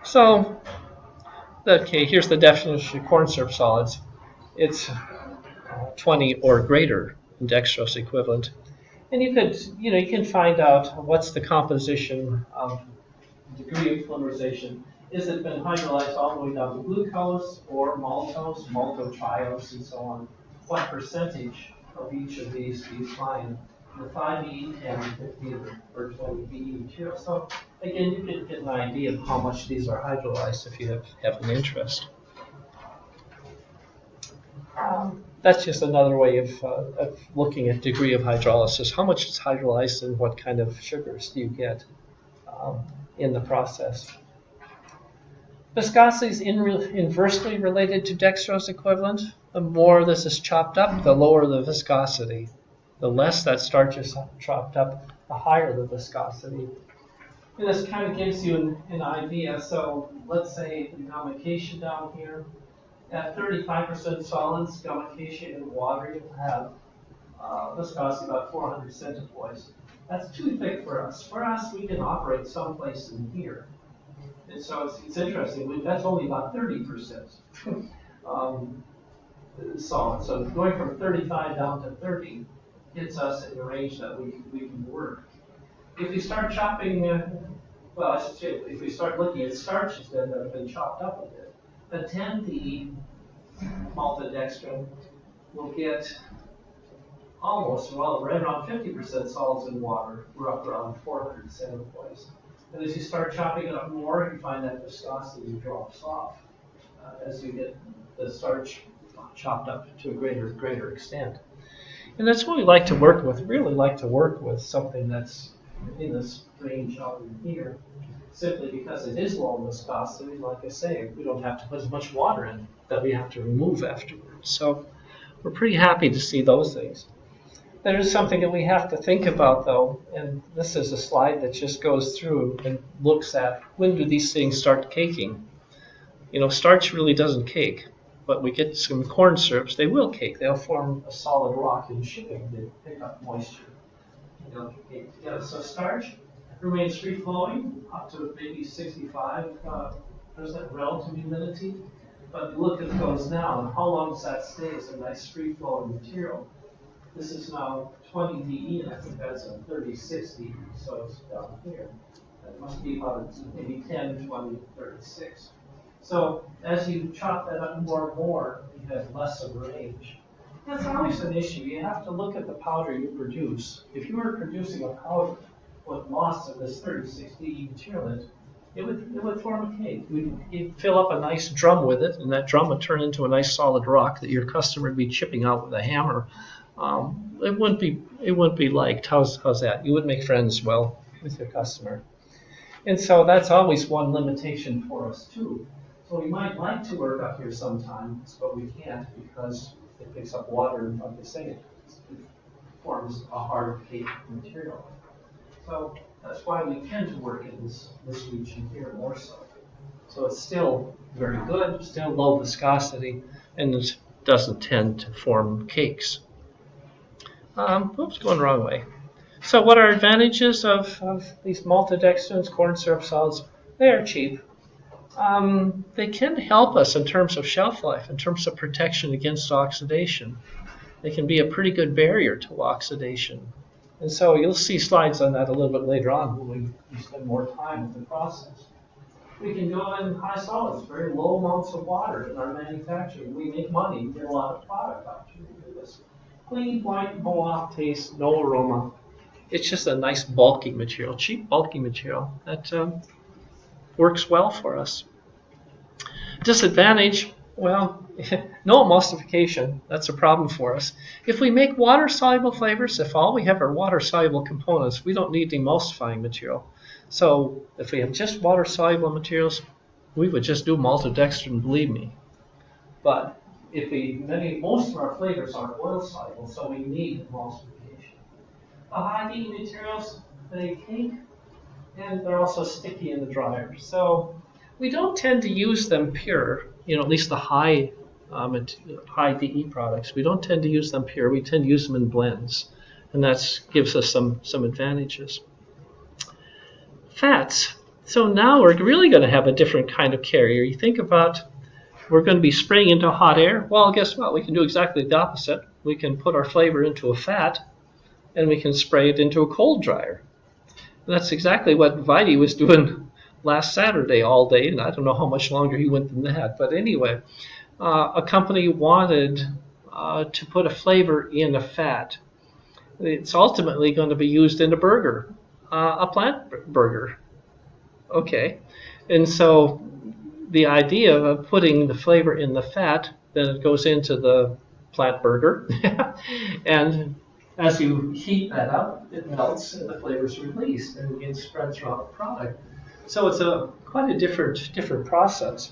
So, okay, here's the definition of corn syrup solids. It's 20 or greater in dextrose equivalent. And you can find out what's the composition of degree of polymerization. Is it been hydrolyzed all the way down to glucose or maltose, maltotriose, and so on? What percentage of each of these do you find? The 5E, 10, 15, or 20 material. So again, you can get an idea of how much these are hydrolyzed if you have an interest. That's just another way of looking at degree of hydrolysis. How much is hydrolyzed and what kind of sugars do you get in the process? Viscosity is inversely related to dextrose equivalent. The more this is chopped up, the lower the viscosity. The less that starch is chopped up, the higher the viscosity. And this kind of gives you an idea. So let's say the gummification down here. At 35% solids, gummification and water, you'll have viscosity about 400 centipoise. That's too thick for us. For us, we can operate someplace in here. And so it's interesting. That's only about 30% solid. So going from 35 down to 30 gets us in the range that we can work. If we start chopping, well, I should say, if we start looking at starches then that have been chopped up a bit, the 10D maltodextrin will get almost, well, right around 50% solids in water. We're up around 400 centipoise. And as you start chopping it up more, you find that viscosity drops off as you get the starch chopped up to a greater extent. And that's what we like to work with. We really like to work with something that's in this range out in here, simply because it is low in viscosity. Like I say, we don't have to put as much water in that we have to remove afterwards. So we're pretty happy to see those things. There is something that we have to think about, though, and this is a slide that just goes through and looks at when do these things start caking. You know, starch really doesn't cake, but we get some corn syrups, they will cake. They'll form a solid rock in shipping. They pick up moisture. They'll cake together. So starch remains free-flowing up to maybe 65% relative humidity. But look at those now, and how long does that stay as a nice free-flowing material? This is now 20 DE, and I think that's a 36 DE, so it's down here. That must be about maybe 10, 20, 36. So as you chop that up more and more, you have less of a range. That's always an issue. You have to look at the powder you produce. If you were producing a powder with lots of this 36 DE material in it, it would form a cake. You'd fill up a nice drum with it, and that drum would turn into a nice solid rock that your customer would be chipping out with a hammer. It wouldn't be liked. How's that? You would make friends well with your customer. And so that's always one limitation for us too. So we might like to work up here sometimes, but we can't because it picks up water, and like I say, it forms a hard cake material. So that's why we tend to work in this region here more so. So it's still very good, still low viscosity, and it doesn't tend to form cakes. Oops, going the wrong way. So what are advantages of these maltodextrins, corn syrup solids? They are cheap. They can help us in terms of shelf life, in terms of protection against oxidation. They can be a pretty good barrier to oxidation. And so you'll see slides on that a little bit later on when we spend more time with the process. We can go in high solids, very low amounts of water in our manufacturing. We make money, we get a lot of product out of this. Clean, white, no off taste, no aroma. It's just a nice bulky material, cheap bulky material that works well for us. Disadvantage, well, no emulsification. That's a problem for us. If we make water-soluble flavors, if all we have are water-soluble components, we don't need emulsifying material. So if we have just water-soluble materials, we would just do maltodextrin, believe me. But if most of our flavors are oil-soluble, so we need emulsification. The high DE materials, they cake, and they're also sticky in the dryer. So we don't tend to use them pure, at least the high DE products. We don't tend to use them pure. We tend to use them in blends, and that gives us some advantages. Fats. So now we're really going to have a different kind of carrier. You think about, we're going to be spraying into hot air. Well, guess what? We can do exactly the opposite. We can put our flavor into a fat, and we can spray it into a cold dryer. And that's exactly what Vidi was doing last Saturday all day, and I don't know how much longer he went than that. But anyway, a company wanted to put a flavor in a fat. It's ultimately going to be used in a burger, a plant burger. Okay, and so the idea of putting the flavor in the fat, then it goes into the plant burger, and as you heat that up, it melts and the flavor is released and it gets spread throughout the product. So it's quite a different process.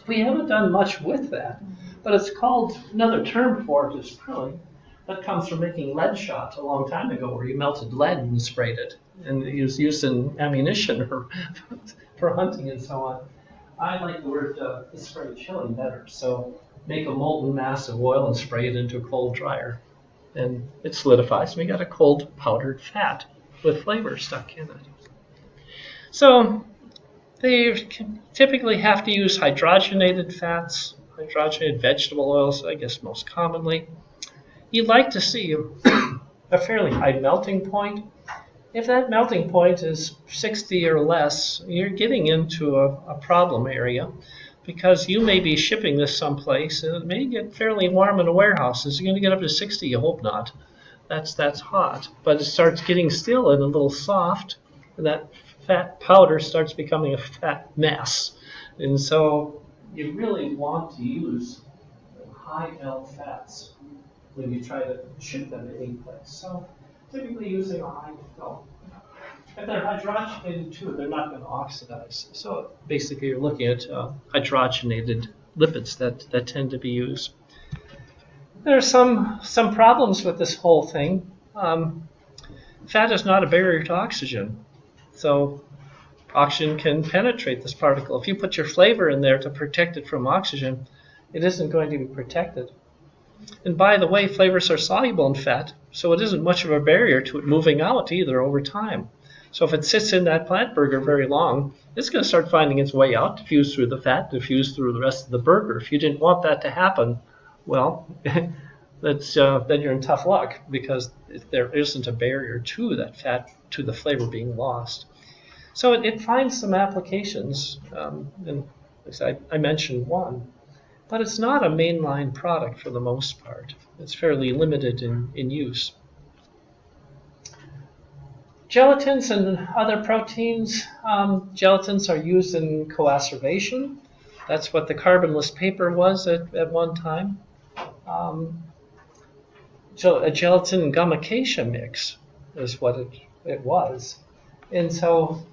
We haven't done much with that, but it's called, another term for it is prilling. That comes from making lead shots a long time ago, where you melted lead and sprayed it, and it was used in ammunition or for hunting and so on. I like the word spray chilling better. So make a molten mass of oil and spray it into a cold dryer, and it solidifies. And we got a cold powdered fat with flavor stuck in it. So they typically have to use hydrogenated fats, hydrogenated vegetable oils, I guess most commonly. You'd like to see a fairly high melting point. If that melting point is 60 or less, you're getting into a problem area, because you may be shipping this someplace and it may get fairly warm in a warehouse. Is it going to get up to 60? You hope not. That's hot. But it starts getting still and a little soft, and that fat powder starts becoming a fat mess. And so you really want to use high L fats when you try to ship them to any place. So typically using a high L. If they're hydrogenated too, they're not going to oxidize. So basically you're looking at hydrogenated lipids that tend to be used. There are some problems with this whole thing. Fat is not a barrier to oxygen. So oxygen can penetrate this particle. If you put your flavor in there to protect it from oxygen, it isn't going to be protected. And by the way, flavors are soluble in fat, so it isn't much of a barrier to it moving out either over time. So if it sits in that plant burger very long, it's going to start finding its way out, diffuse through the fat, diffuse through the rest of the burger. If you didn't want that to happen, well, then you're in tough luck, because there isn't a barrier to that fat, to the flavor being lost. So it finds some applications, and as I mentioned one. But it's not a mainline product for the most part. It's fairly limited in use. Gelatins and other proteins. Gelatins are used in coacervation. That's what the carbonless paper was at one time. So a gelatin gummicacia mix is what it was. And so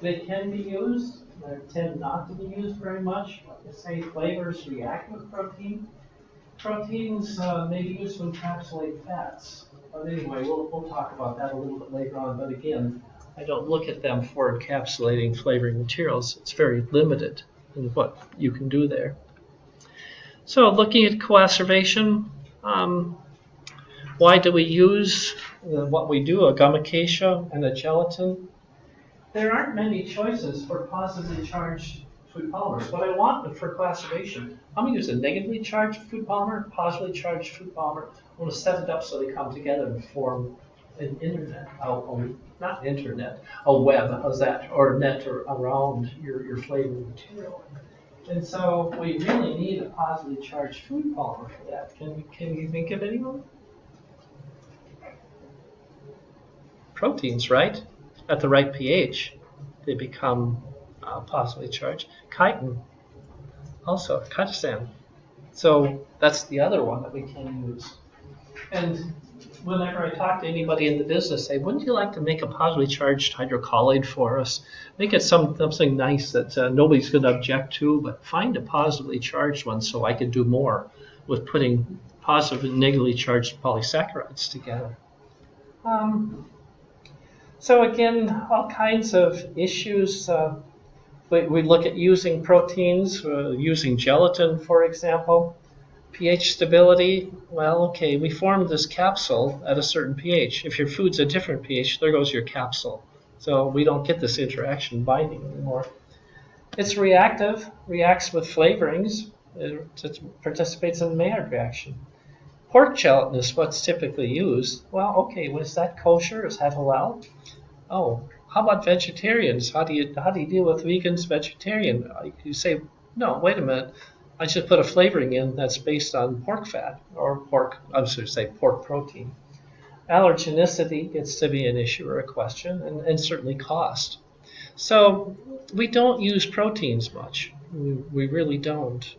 they can be used. They tend not to be used very much. Like I say, flavors react with protein. Proteins may be used to encapsulate fats. But anyway, we'll talk about that a little bit later on. But again, I don't look at them for encapsulating flavoring materials. It's very limited in what you can do there. So looking at coacervation, why do we use what we do, a gummicacia and a gelatin? There aren't many choices for positively charged food polymers. What I want for coacervation, I'm going to use a negatively charged food polymer, positively charged food polymer. I'm going to set it up so they come together and form an internet, a web, how's that, or a net around your flavoring material. And so we really need a positively charged food polymer for that. Can you think of anyone? Proteins, right? At the right pH, they become positively charged. Chitin, also, chitosan. So that's the other one that we can use. And whenever I talk to anybody in the business, say, wouldn't you like to make a positively charged hydrocolloid for us? Make it something nice that nobody's going to object to, but find a positively charged one so I can do more with putting positive and negatively charged polysaccharides together. So again, all kinds of issues. We look at using proteins, using gelatin, for example. pH stability, well, okay, we formed this capsule at a certain pH. If your food's a different pH, there goes your capsule. So we don't get this interaction binding anymore. It's reactive, reacts with flavorings, it participates in the Maillard reaction. Pork gelatin is what's typically used. Well, okay, was that kosher? Is that halal? Oh, how about vegetarians? How do you deal with vegans, vegetarian? You say, no, wait a minute. I should put a flavoring in that's based on pork fat or pork protein. Allergenicity gets to be an issue or a question, and certainly cost. So we don't use proteins much. We really don't.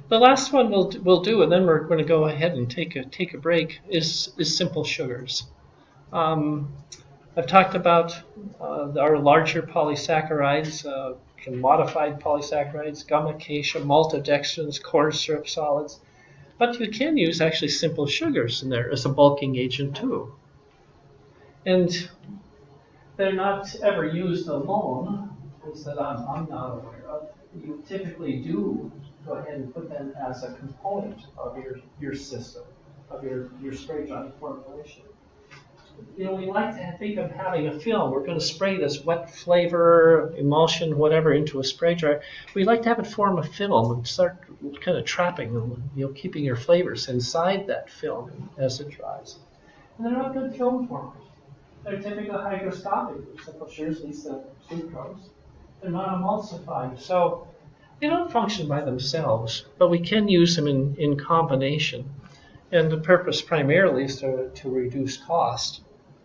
The last one we'll do, and then we're going to go ahead and take a break, is simple sugars. I've talked about our larger polysaccharides, modified polysaccharides, gum acacia, maltodextrins, corn syrup solids. But you can use actually simple sugars in there as a bulking agent too. And they're not ever used alone, at least that I'm not aware of. You typically do go ahead and put them as a component of your system, of your spray drying formulation. You know, we like to think of having a film. We're going to spray this wet flavor, emulsion, whatever, into a spray dryer. We like to have it form a film and start kind of trapping them, keeping your flavors inside that film as it dries. And they're not good film formers. They're typically hygroscopic. Simple sugars, at least the sucrose. They're not emulsifying. So they don't function by themselves, but we can use them in combination. And the purpose primarily is to reduce cost.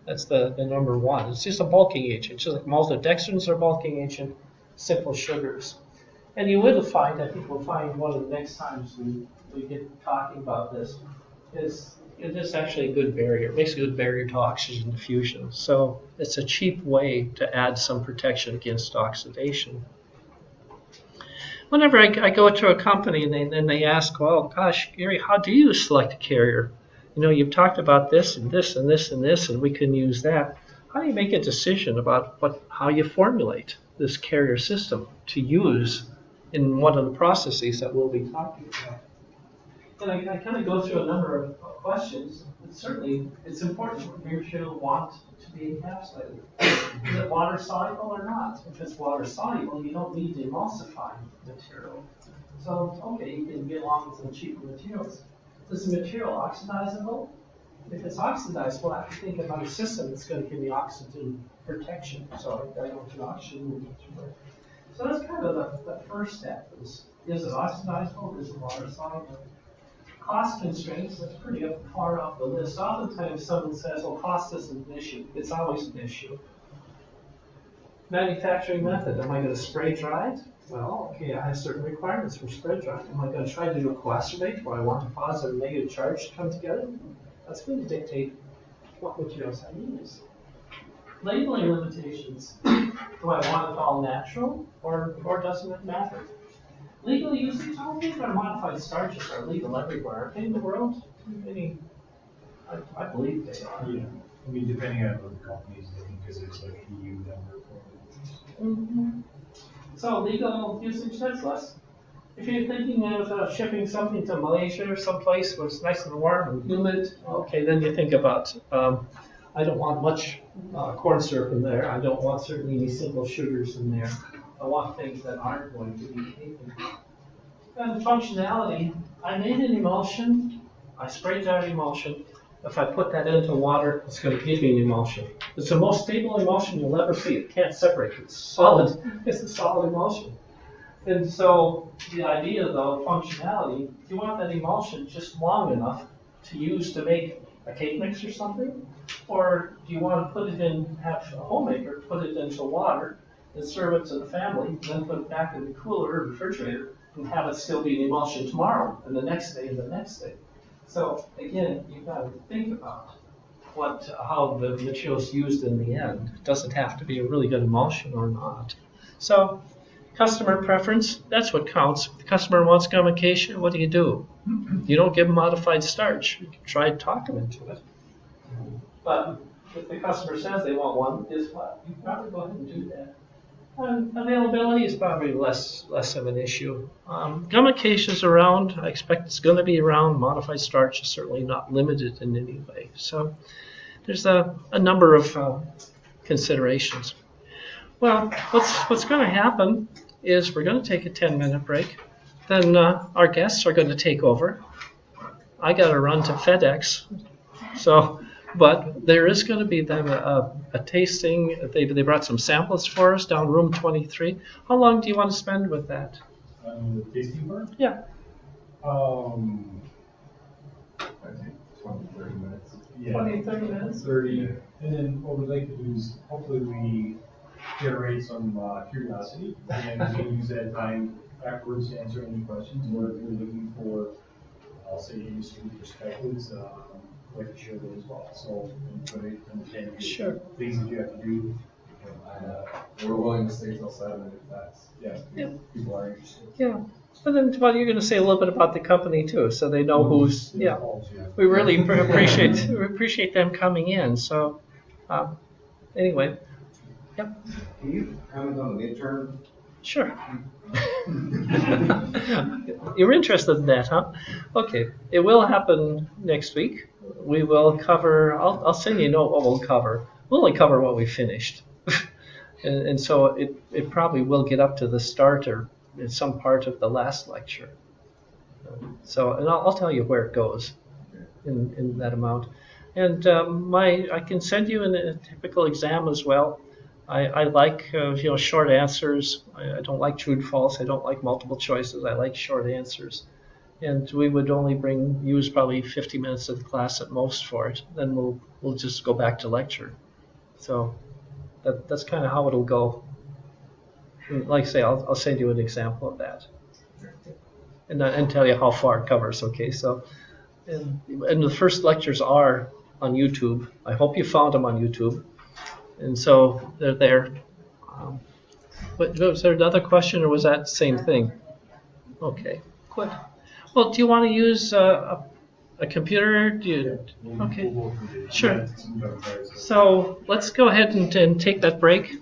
That's the number one. It's just a bulking agent, just like maltodextrins are bulking agent, simple sugars. And you will find, I think we'll find one of the next times we get talking about this, is it is actually a good barrier, makes a good barrier to oxygen diffusion. So it's a cheap way to add some protection against oxidation. Whenever I go to a company and they ask, well, gosh, Gary, how do you select a carrier? You've talked about this and this and this and this, and we can use that. How do you make a decision about how you formulate this carrier system to use in one of the processes that we'll be talking about? And I kind of go through a number of questions. But certainly, it's important for your material want to be encapsulated. Is it water soluble or not? If it's water soluble, you don't need to emulsify material. So, okay, you can get along with some cheaper materials. Is the material oxidizable? If it's oxidized, we'll have to think about a system that's going to give me oxygen protection. So I don't do oxygen movement through it. So that's kind of the first step. Is it oxidizable? Is it water soluble? Cost constraints, that's pretty far off the list. Oftentimes someone says, well, cost isn't an issue. It's always an issue. Manufacturing method, am I going to spray dry it? Well, okay, I have certain requirements for spray drying. Am I going to try to do a coacervate where I want a positive and negative charge to come together? That's going to dictate what materials I use. Labeling limitations. Do I want it all natural or doesn't it matter? Legal usage, I don't think our modified starches are legal everywhere. Are they in the world? I believe they are. Yeah, I mean, depending on what the companies do, because there's like EU number for Mm-hmm. So legal usage, that's less. If you're thinking of shipping something to Malaysia or someplace where it's nice and warm and humid, okay, then you think about, I don't want much corn syrup in there. I don't want certainly any simple sugars in there. I want things that aren't going to be taken. And functionality, I made an emulsion. I spray dried emulsion. If I put that into water, it's going to give me an emulsion. It's the most stable emulsion you'll ever see. It can't separate. It's solid. It's a solid emulsion. And so the idea, though, functionality, you want that emulsion just long enough to use to make a cake mix or something? Or do you want to put it in, have a homemaker put it into water and serve it to the family, and then put it back in the cooler or refrigerator and have it still be an emulsion tomorrow and the next day and the next day? So again, you've got to think about how the material is used in the end. It doesn't have to be a really good emulsion or not. So customer preference, that's what counts. If the customer wants gum acacia, what do? You don't give them modified starch. You can try to talk them into it. But if the customer says they want one, guess what? You can probably go ahead and do that. Availability is probably less of an issue. Gum acacia is around. I expect it's going to be around. Modified starch is certainly not limited in any way. So there's a number of considerations. Well, what's going to happen is we're going to take a 10-minute break. Then our guests are going to take over. I got to run to FedEx. So, but there is going to be then a tasting. They brought some samples for us down room 23. How long do you want to spend with that? The tasting part? Yeah. I think 20, 30 minutes. Yeah. 20, 30 minutes? 30. And then what we'd like to do is hopefully we generate some curiosity and we can use that time afterwards to answer any questions. Or if you're looking for, I'll say, industry perspectives, I'd like to share those as well. So everybody understand Sure. things that you have to do. We're willing to stay till 7 if that's, Yeah. people are interested. Yeah. But then, well, you're going to say a little bit about the company too, so they know who's. Yeah. We really appreciate them coming in. So, anyway. Yep. Can you comment on the midterm? Sure. You're interested in that, huh? Okay. It will happen next week. We will cover, I'll send you a note what we'll cover. We'll only cover what we finished. and so it probably will get up to the start or in some part of the last lecture. So, and I'll tell you where it goes in that amount. And I can send you in a typical exam as well. I like short answers. I don't like true and false. I don't like multiple choices. I like short answers. And we would only use probably 50 minutes of the class at most for it. Then we'll just go back to lecture. So that's kind of how it'll go. And like I say, I'll send you an example of that, and tell you how far it covers. Okay, so and the first lectures are on YouTube. I hope you found them on YouTube. And so they're there. But was there another question, or was that the same thing? Okay, good. Well, do you want to use a computer? Do you? Okay, sure. So let's go ahead and take that break.